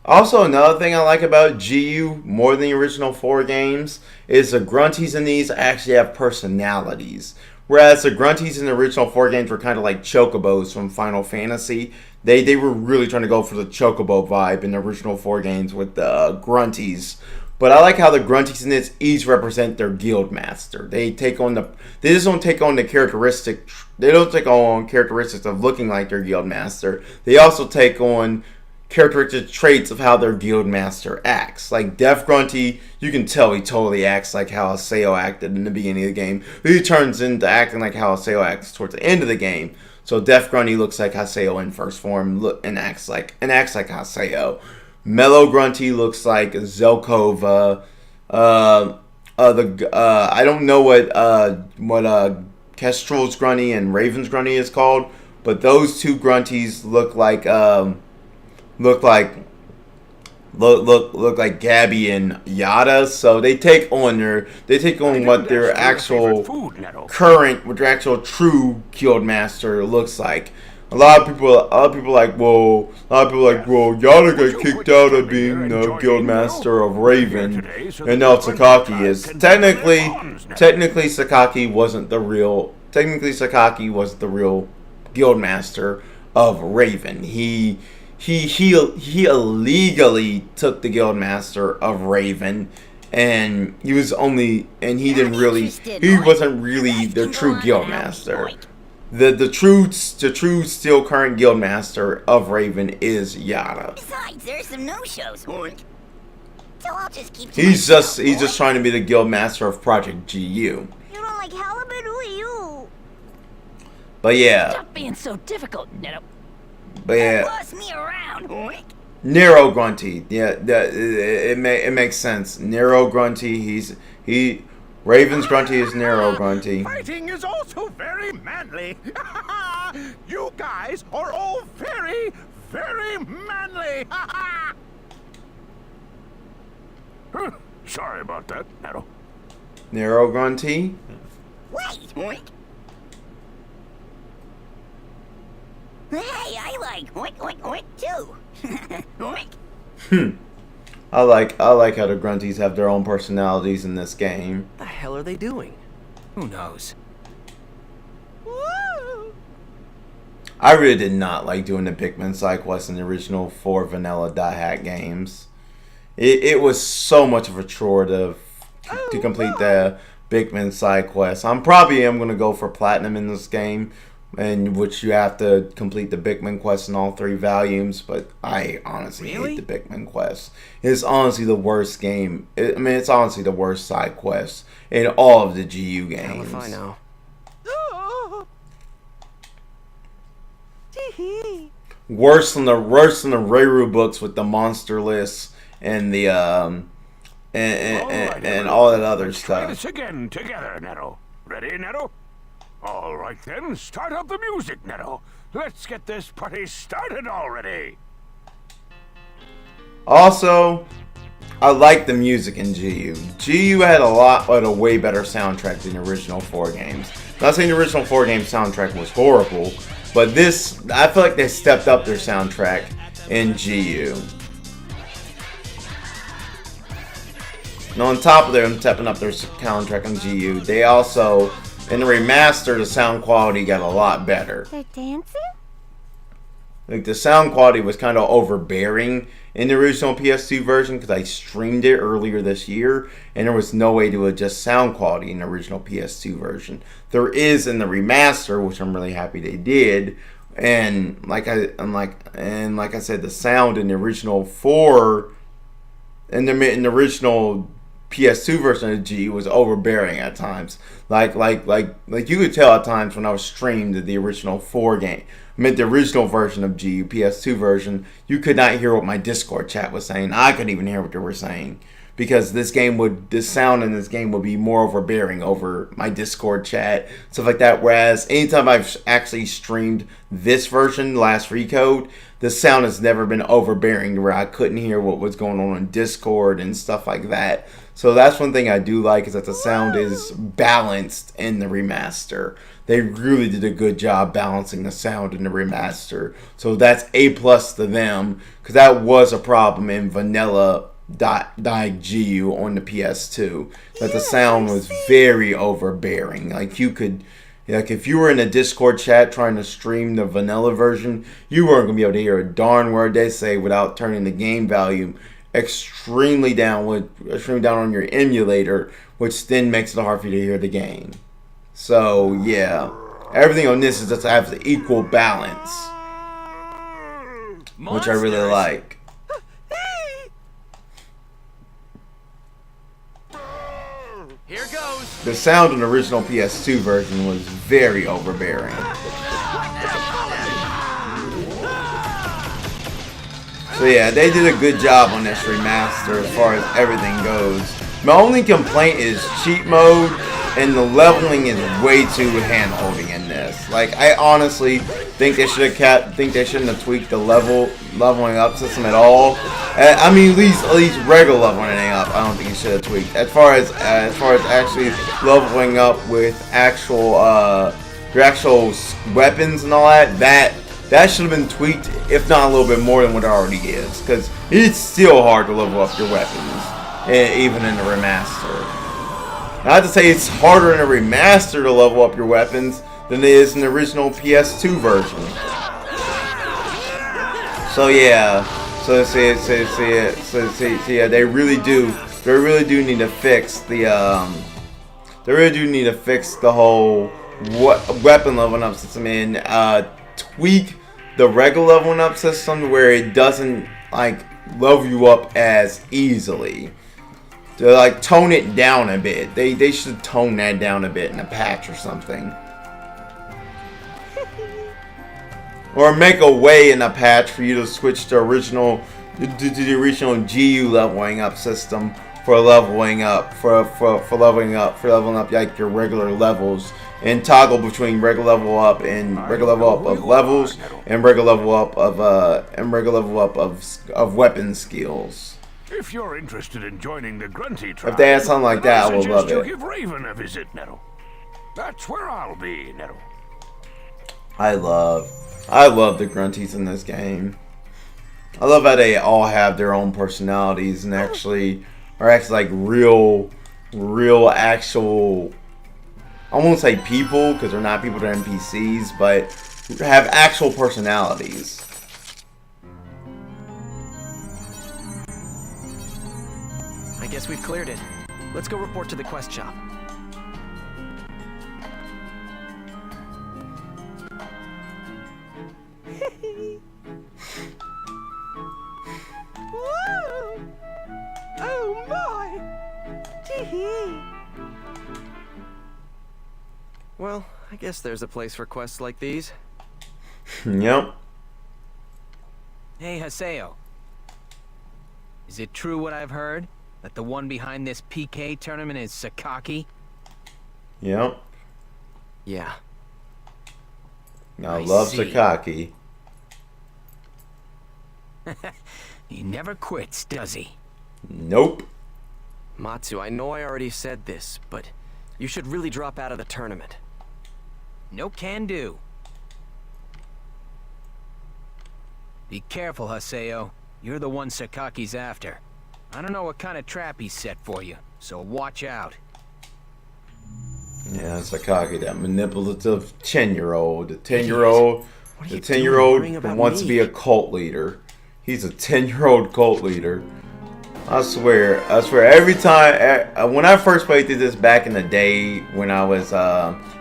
Also, another thing I like about GU more than the original 4 games is the grunties in these actually have personalities. Whereas the grunties in the original 4 games were kind of like chocobos from Final Fantasy. They were really trying to go for the chocobo vibe in the original 4 games with the grunties. But I like how the grunties in this each represent their guild master. They just don't take on the characteristic. They don't take on characteristics of looking like their guild master. They also take on characteristic traits of how their guild master acts. Like Death Grunty, you can tell he totally acts like how Aseo acted in the beginning of the game. He turns into acting like how Aseo acts towards the end of the game. So Death Grunty looks like Haseo in first form and acts like Haseo. Mellow Grunty looks like Zelkova. I don't know what Kestrel's Grunty and Raven's Grunty is called, but those two Grunties look like Gabby and Yada. So they take on what their actual true guild master looks like. A lot of people like, well, Yada got kicked out of being the Guildmaster of Raven, and now Sakaki is. Technically, Sakaki wasn't the real Guildmaster of Raven. He illegally took the Guildmaster of Raven, and he wasn't really the true Guildmaster. The true still current Guildmaster of Raven is Yada. Besides, there's some no-shows, Oink. So I'll just keep. He's just trying to be the Guildmaster of Project GU. You don't like halibut, who are you? But yeah. Stop being so difficult, Neto. But yeah. Boss me around, Oink. Nero Grunty. Yeah, it makes sense. Nero Grunty. Raven's Grunty is Nero Grunty. Fighting is also very manly. You guys are all very, very manly. Sorry about that, Neto. Nero Grunty. Wait, Oink. Hey, I like oink, oink, oink too. Oink. I like how the Grunties have their own personalities in this game. What the hell are they doing? Who knows? Woo! I really did not like doing the Pikmin side quest in the original 4 vanilla .hack games. It was so much of a chore to complete the Pikmin side quest. I'm probably gonna go for platinum in this game, in which you have to complete the Pikmin quest in all 3 volumes, but I honestly hate the Pikmin quest. It's honestly the worst game. It's honestly the worst side quest in all of the GU games. Hell if I know. Worse than the Reiru books with the monster lists and the and all that other Try stuff. this again together, Neto. Ready, Neto? All right then, start up the music, Neto. Let's get this party started already. Also, I like the music in GU. GU had a way better soundtrack than the original 4 games. Not saying the original 4 game soundtrack was horrible, but this, I feel like they stepped up their soundtrack in GU. And on top of them stepping up their soundtrack in GU, they also, in the remaster, the sound quality got a lot better. They're dancing? Like, the sound quality was kind of overbearing in the original PS2 version because I streamed it earlier this year, and there was no way to adjust sound quality in the original PS2 version. There is in the remaster, which I'm really happy they did, and like I said, the sound in the original in the original PS2 version of G was overbearing at times. Like you could tell at times when I was streamed the original 4 game. The original version of G, PS2 version, you could not hear what my Discord chat was saying. I couldn't even hear what they were saying. Because the sound in this game would be more overbearing over my Discord chat, stuff like that. Whereas anytime I've actually streamed this version, Last Recode, the sound has never been overbearing to where I couldn't hear what was going on Discord and stuff like that. So that's one thing I do like, is that the sound is balanced in the remaster. They really did a good job balancing the sound in the remaster. So that's A+ to them, because that was a problem in vanilla .GU on the PS2, that the sound was very overbearing. Like if you were in a Discord chat trying to stream the vanilla version, you weren't gonna be able to hear a darn word they say without turning the game volume extremely down on your emulator, which then makes it hard for you to hear the game. So yeah, everything on this is just have the equal balance, which I really like. Here goes. The sound in the original PS2 version was very overbearing. So yeah, they did a good job on this remaster as far as everything goes. My only complaint is cheat mode, and the leveling is way too hand-holding in this. Like, I honestly think they shouldn't have tweaked the leveling up system at all. I mean, at least regular leveling up, I don't think it should have tweaked. As far as actually leveling up with your actual weapons and all that that should have been tweaked, if not a little bit more than what it already is, because it's still hard to level up your weapons, even in the remaster. Not to say it's harder in a remaster to level up your weapons than it is in the original PS2 version. So yeah, yeah, they really do need to fix the whole weapon leveling up system and tweak the regular leveling up system where it doesn't like level you up as easily. To like tone it down a bit. They should tone that down a bit in a patch or something. Or make a way in a patch for you to switch to the original GU leveling up system for leveling up leveling up like your regular levels, and toggle between regular level up and regular level up of levels and regular level up of weapon skills. If you're interested in joining the Grunty tribe, If they had something like that, I would love you it. give Raven a visit, Netto. That's where I'll be, Netto. I love the grunties in this game. I love how they all have their own personalities and actually are like real actual, I won't say people because they're not people, they're NPCs, but have actual personalities. I guess we've cleared it. Let's go report to the quest shop. Whoa! Oh my! Well, I guess there's a place for quests like these. Yep. Hey, Haseo. Is it true what I've heard? That the one behind this PK tournament is Sakaki? Yep. Yeah. I I love see. Sakaki. He never quits, does he? Nope. Matsu, I know I already said this, but you should really drop out of the tournament. No can do. Be careful, Haseo. You're the one Sakaki's after. I don't know what kind of trap he's set for you, so watch out. Yeah, Sakaki, that manipulative 10-year-old. The What are 10-year-old you doing worrying who about wants to me? be a cult leader. He's a 10-year-old cult leader. I swear, every time, when I first played through this back in the day when I was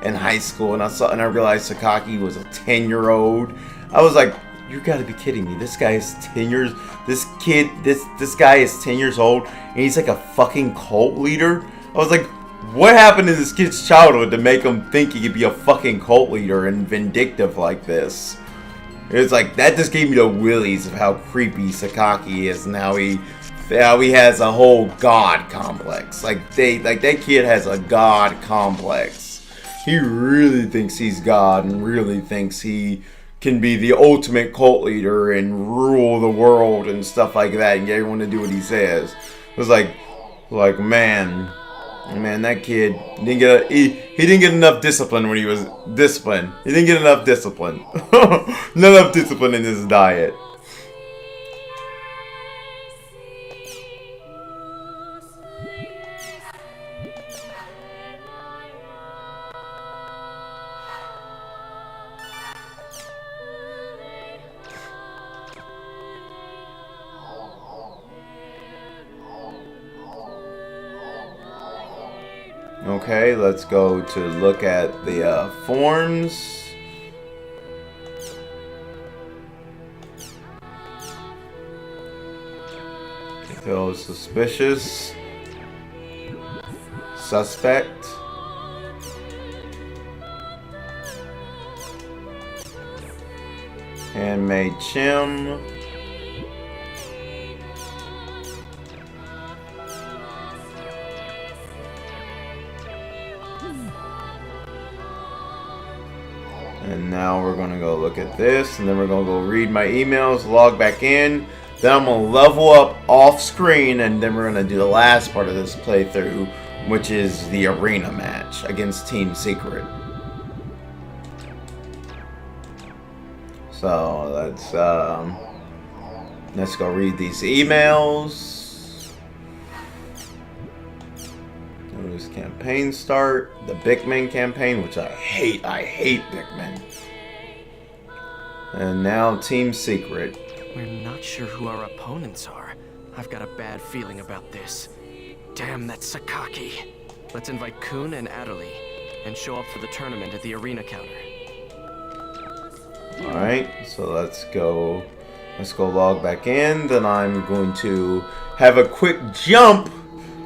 in high school and I realized Sakaki was a 10-year-old, I was like, you gotta be kidding me. This guy is 10 years, this guy is 10 years old and he's like a fucking cult leader? I was like, what happened in this kid's childhood to make him think he could be a fucking cult leader and vindictive like this? It was like, that just gave me the willies of how creepy Sakaki is and how he has a whole god complex. Like that kid has a god complex. He really thinks he's God and really thinks he can be the ultimate cult leader and rule the world and stuff like that and get everyone to do what he says. It was like man, that kid didn't get he didn't get enough discipline when he was disciplined. He didn't get enough discipline. Not enough discipline in his diet. Okay, let's go to look at the forms. Feel suspicious. Suspect. Handmade Chim. And now we're gonna go look at this, and then we're gonna go read my emails, log back in. Then I'm gonna level up off screen, and then we're gonna do the last part of this playthrough, which is the arena match against Team Secret. So let's go read these emails. News campaign start. The Big Men campaign, which I hate. I hate Big Men. And now Team Secret. We're not sure who our opponents are. I've got a bad feeling about this. Damn, that's Sakaki. Let's invite Kun and Adderley and show up for the tournament at the arena counter. Alright, so let's go log back in. Then I'm going to have a quick jump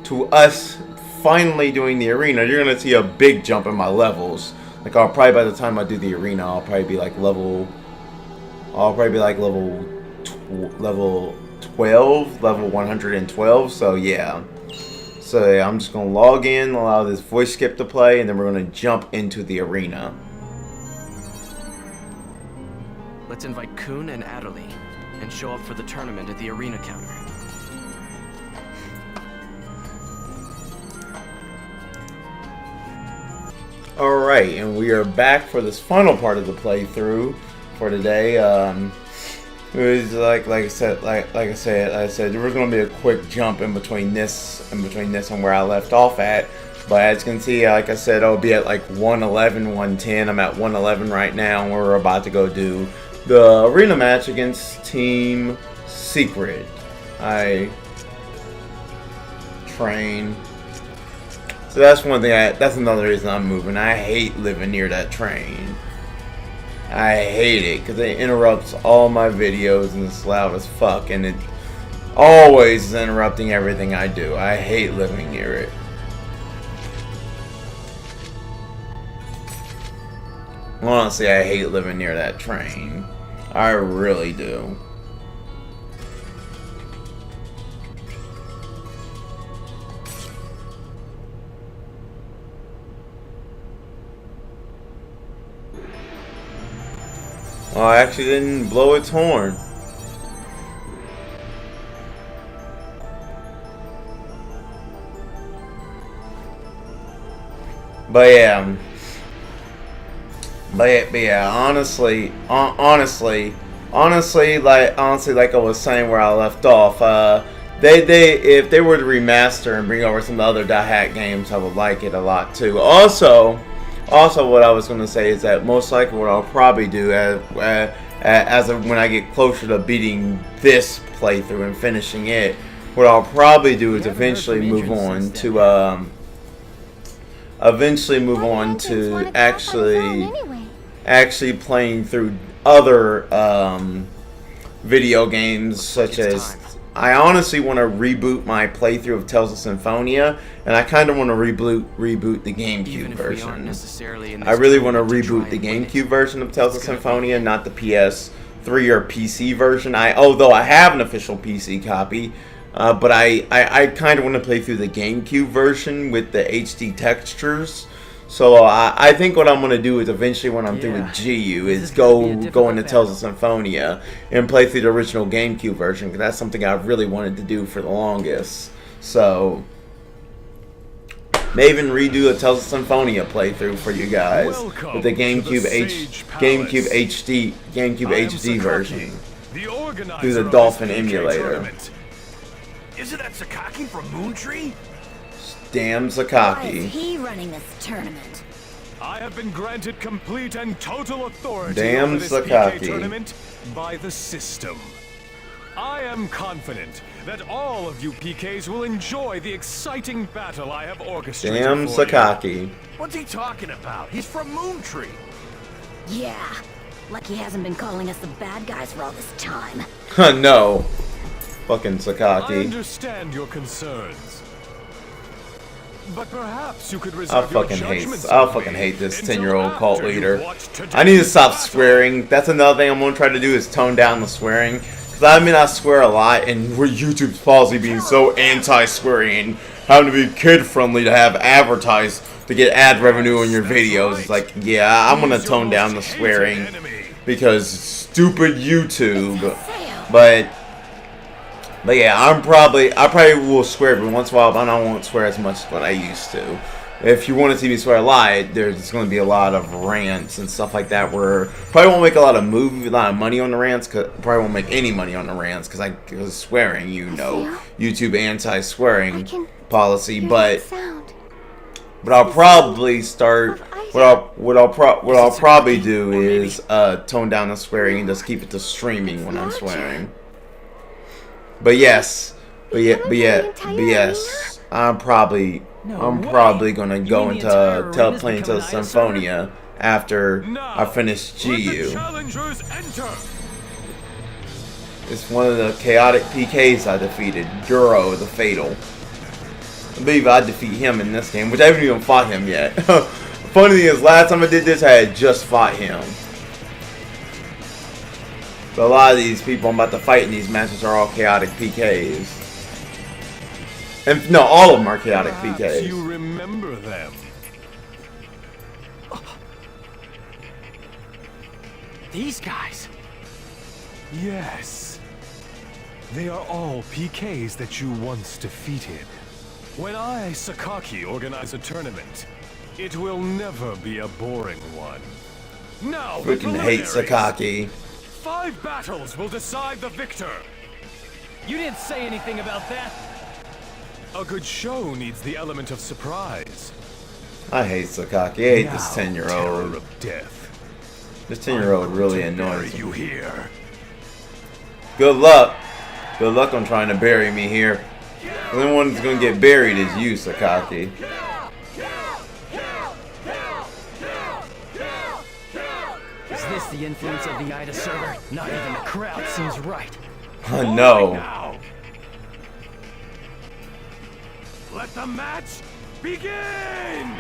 to us finally doing the arena. You're gonna see a big jump in my levels. Like I'll probably, by the time I do the arena, I'll probably be like level 12, level 112. So yeah. So yeah, I'm just gonna log in, allow this voice skip to play, and then we're gonna jump into the arena. Let's invite Kun and Adderley and show up for the tournament at the arena counter. Alright, and we are back for this final part of the playthrough for today. It was like I said, there was going to be a quick jump in between this and where I left off at. But as you can see, like I said, I'll be at like 111, 110. I'm at 111 right now, and we're about to go do the arena match against Team Secret. I train. So that's one thing. That's another reason I'm moving. I hate living near that train. I hate it because it interrupts all my videos and it's loud as fuck, and it always is interrupting everything I do. I hate living near it. Honestly, I hate living near that train. I really do. Oh, I actually didn't blow its horn. But yeah, honestly, like I was saying where I left off, if they were to remaster and bring over some other .hack games, I would like it a lot too. Also, what I was going to say is that most likely what I'll probably do when I get closer to beating this playthrough and finishing it, what I'll probably do is eventually move on to actually playing through other video games, such as I honestly want to reboot my playthrough of Tales of Symphonia, and I kind of want to reboot the GameCube version. I really want to reboot the GameCube version of Tales of Symphonia, not the PS3 or PC version. Although I have an official PC copy, but I kind of want to play through the GameCube version with the HD textures. So I think what I'm going to do is eventually when I'm through with GU is go into Tales of Symphonia and play through the original GameCube version, because that's something I've really wanted to do for the longest. So may even redo a Tales of Symphonia playthrough for you guys with the GameCube HD version through the Dolphin emulator. Isn't that Sakaki from Moontree? Damn Sakaki. Why is he running this tournament? I have been granted complete and total authority Damn over this Sakaki. PK tournament by the system. I am confident that all of you PKs will enjoy the exciting battle I have orchestrated Damn for Sakaki. What's he talking about? He's from Moontree. Yeah. Like he hasn't been calling us the bad guys for all this time. No. Fucking I Sakaki. understand your concerns. But perhaps you could I reserve your fucking judgments hate this until 10-year-old cult after you've leader. watched today's I need to stop battle. swearing. That's another thing I'm gonna try to do is tone down the swearing. Cause I swear a lot, and with YouTube's policy being so anti-swearing, having to be kid-friendly to have advertised to get ad revenue on your videos, it's like, yeah, I'm gonna tone down the swearing because stupid YouTube. But yeah, I probably will swear every once in a while, but I won't swear as much as what I used to. if you want to see me swear a lot, there's going to be a lot of rants and stuff like that. Where probably won't make a lot of money on the rants. Probably won't make any money on the rants because swearing, you know, YouTube anti-swearing policy. But I'll probably start. What I'll probably do is tone down the swearing and just keep it to streaming when I'm swearing. But yes, I'm probably gonna go into playing to Symphonia after I finish GU. It's one of the chaotic PKs I defeated, Duro the Fatal. I believe I defeat him in this game, which I haven't even fought him yet. Funny thing is, last time I did this, I had just fought him. But a lot of these people I'm about to fight in these matches are all chaotic PKs. And no, all of them are chaotic PKs. You remember them. These guys. Yes. They are all PKs that you once defeated. When I, Sakaki, organize a tournament, it will never be a boring one. Now, the Freaking hate Sakaki. 5 battles will decide the victor. You didn't say anything about that. A good show needs the element of surprise. I hate Sakaki. I hate this Terror 10-year-old. of death. This 10-year-old really annoys You me. here? Good luck. Good luck on trying to bury me here. The only one that's gonna get buried is you, Sakaki. Is this the influence of the IDA server? Not even the crowd seems right. No. Now. Let the match begin!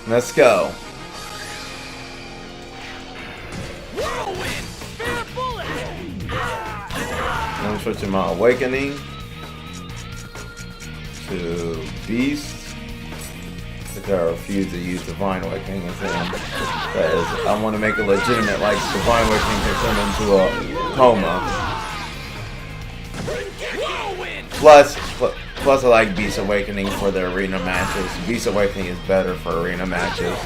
Let's go. I'm switching my awakening to Beast. Because I refuse to use Divine Awakening as him. Because I want to make it legitimate, like Divine Awakening can turn into a coma. Plus I like Beast Awakening for the arena matches. Beast Awakening is better for arena matches.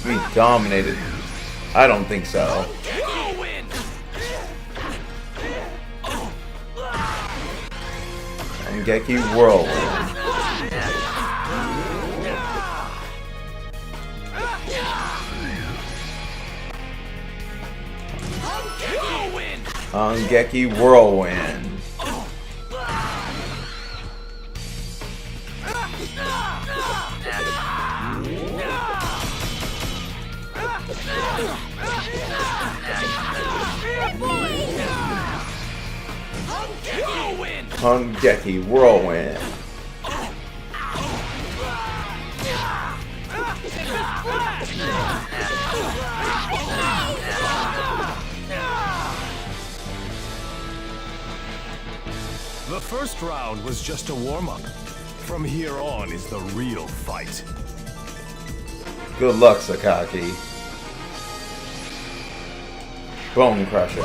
We dominated. I don't think so. Geki Whirlwind. Geki Whirlwind. Geki Whirlwind. The first round was just a warm-up. From here on is the real fight. Good luck, Sakaki. Bone Crusher.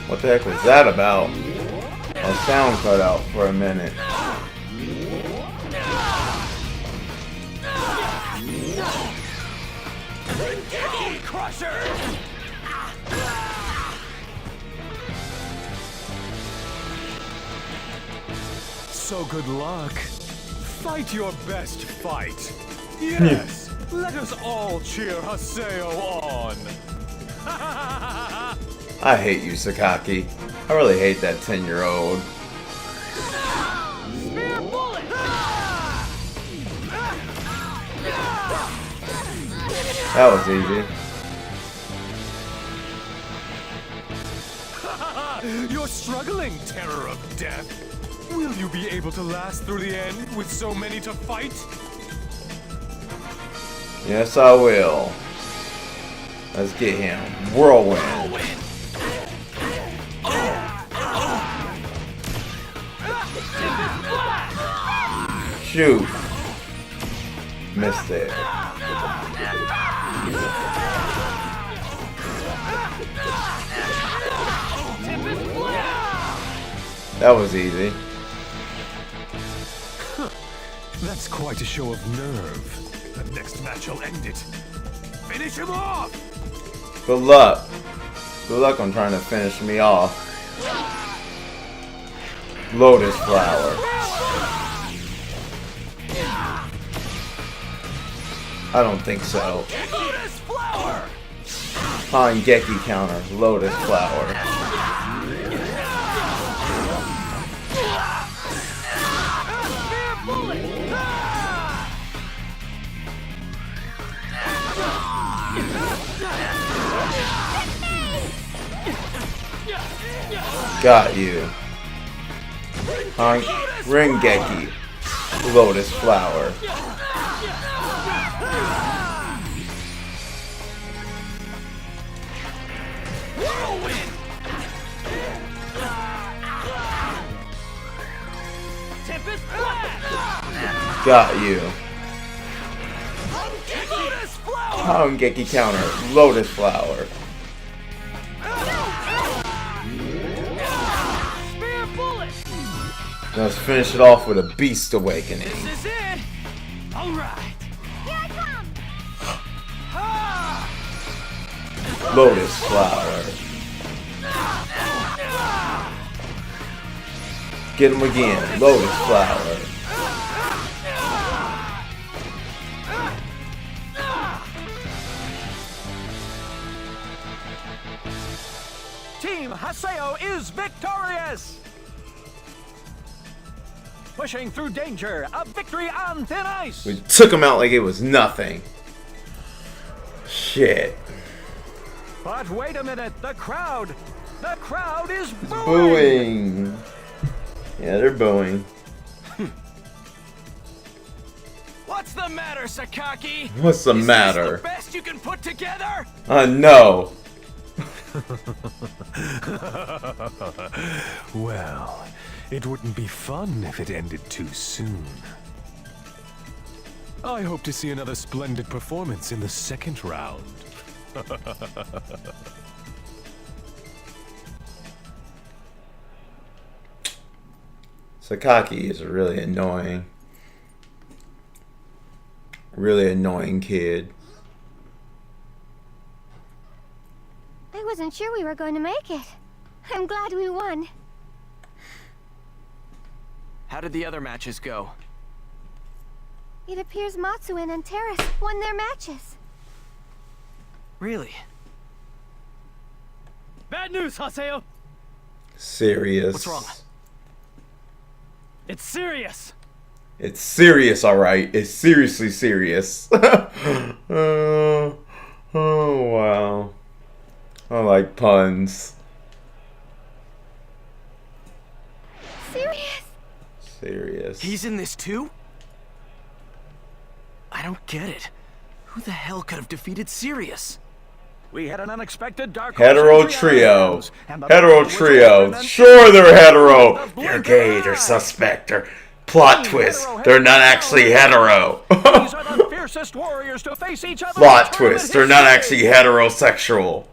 What the heck was that about? My sound cut out for a minute. So good luck. Fight your best fight. Yes, let us all cheer Haseo on. I hate you, Sakaki. I really hate that 10-year-old. That was easy. You're struggling, terror of death. Will you be able to last through the end with so many to fight? Yes, I will. Let's get him. Whirlwind. Shoot. Missed it. That was easy. That's quite a show of nerve. The next match will end it. Finish him off! Good luck. Good luck on trying to finish me off. Lotus flower. I don't think so. Lotus flower! Geki counter. Lotus flower. Got you. Ringeki. Lotus flower. Got you. Geki counter. Lotus flower. Let's finish it off with a beast awakening. This is it. All right. Here I come! Lotus flower. Get him again. Lotus flower. Team Haseo is victorious. Pushing through danger, a victory on thin ice. We took him out like it was nothing. Shit. But wait a minute, the crowd is booing. Booing. Yeah, they're booing. What's the matter, Sakaki? What's the Is matter? this the best you can put together? No. Well, it wouldn't be fun if it ended too soon. I hope to see another splendid performance in the second round. Sakaki is a really annoying kid. I wasn't sure we were going to make it. I'm glad we won. How did the other matches go? It appears Matsu and Antares won their matches. Really? Bad news, Haseo. Serious. What's wrong? It's serious. It's serious, alright. It's seriously serious. Oh, wow. I like puns. Serious? Serious. He's in this too? I don't get it. Who the hell could have defeated Sirius? We had an unexpected dark Hetero trio. Hetero trio. Sure, they're hetero. They're gay. They're suspect. They're plot twist. They're not actually hetero. These are the fiercest warriors to face each other. Plot twist. They're not actually heterosexual.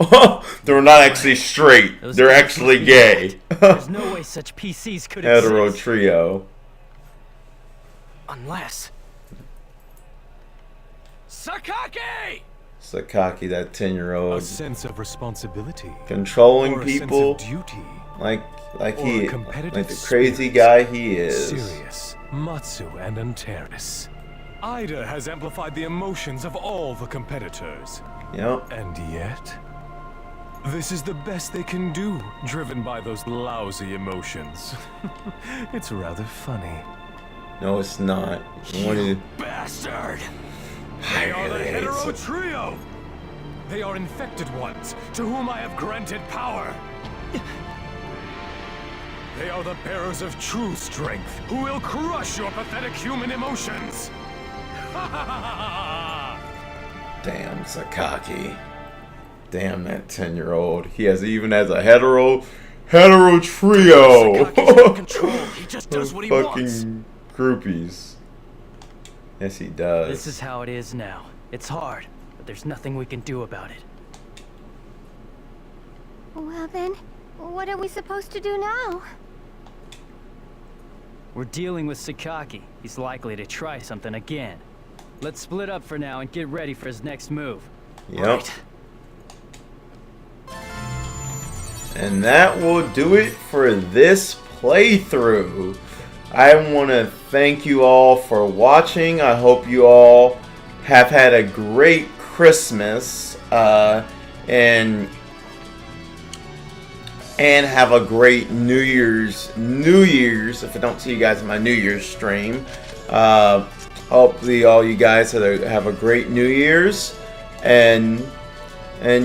They're not actually straight. They're actually gay. There's no way such PCs could Hetero exist. trio. Unless... Sakaki! Sakaki, that A 10-year-old, sense of responsibility. controlling Or a people sense of duty. like Or he, a competitive like the crazy spirit. guy he is. Sirius, Matsu, and Antares. Ida has amplified the emotions of all the competitors. Yep. And yet, this is the best they can do, driven by those lousy emotions. It's rather funny. No, it's not. What is- Bastard! They are the really hate hetero some- trio! They are infected ones, to whom I have granted power. They are the bearers of true strength, who will crush your pathetic human emotions. Damn Sakaki. Damn that 10-year-old. He even has a hetero trio. Sakaki's out of control. He just does what he wants. Fucking groupies. Yes, he does. This is how it is now. It's hard, but there's nothing we can do about it. Well then, what are we supposed to do now? We're dealing with Sakaki. He's likely to try something again. Let's split up for now and get ready for his next move. Yep. Right. And that will do it for this playthrough. I want to thank you all for watching. I hope you all have had a great Christmas and have a great New Year's. If I don't see you guys in my New Year's stream, hopefully all you guys have a great New Year's. And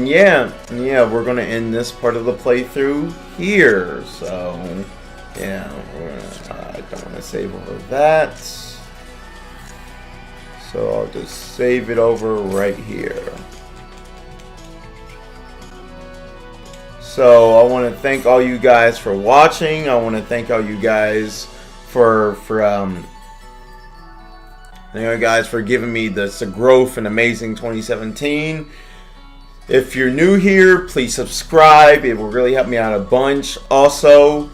yeah, we're gonna end this part of the playthrough here. So yeah, I don't want to save over that, so I'll just save it over right here. So I want to thank all you guys for watching. I want to thank all you guys for giving me this growth and amazing 2017. If you're new here, please subscribe. It will really help me out a bunch. Also,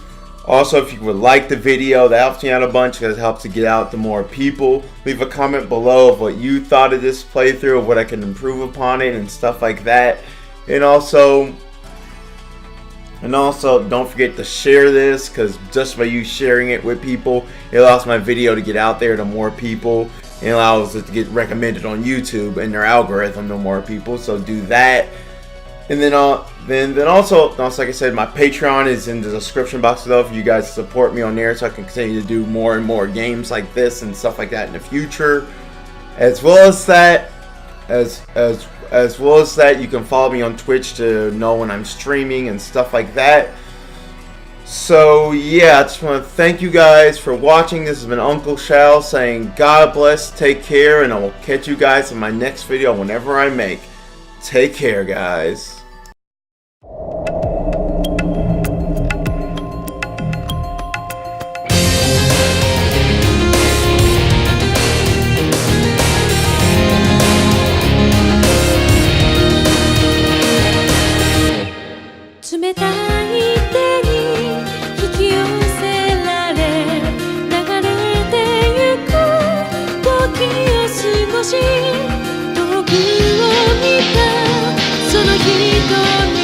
if you would like the video, that helps me out a bunch because it helps to get out to more people. Leave a comment below of what you thought of this playthrough, of what I can improve upon it, and stuff like that. And also, don't forget to share this, because just by you sharing it with people, it allows my video to get out there to more people. It allows it to get recommended on YouTube and their algorithm to more people. So do that. And then also, like I said, my Patreon is in the description box below for you guys to support me on there, so I can continue to do more and more games like this and stuff like that in the future. As well as that, you can follow me on Twitch to know when I'm streaming and stuff like that. So yeah, I just want to thank you guys for watching. This has been UncleShal saying God bless, take care, and I will catch you guys in my next video whenever I make. Take care, guys.「遠くを見たその瞳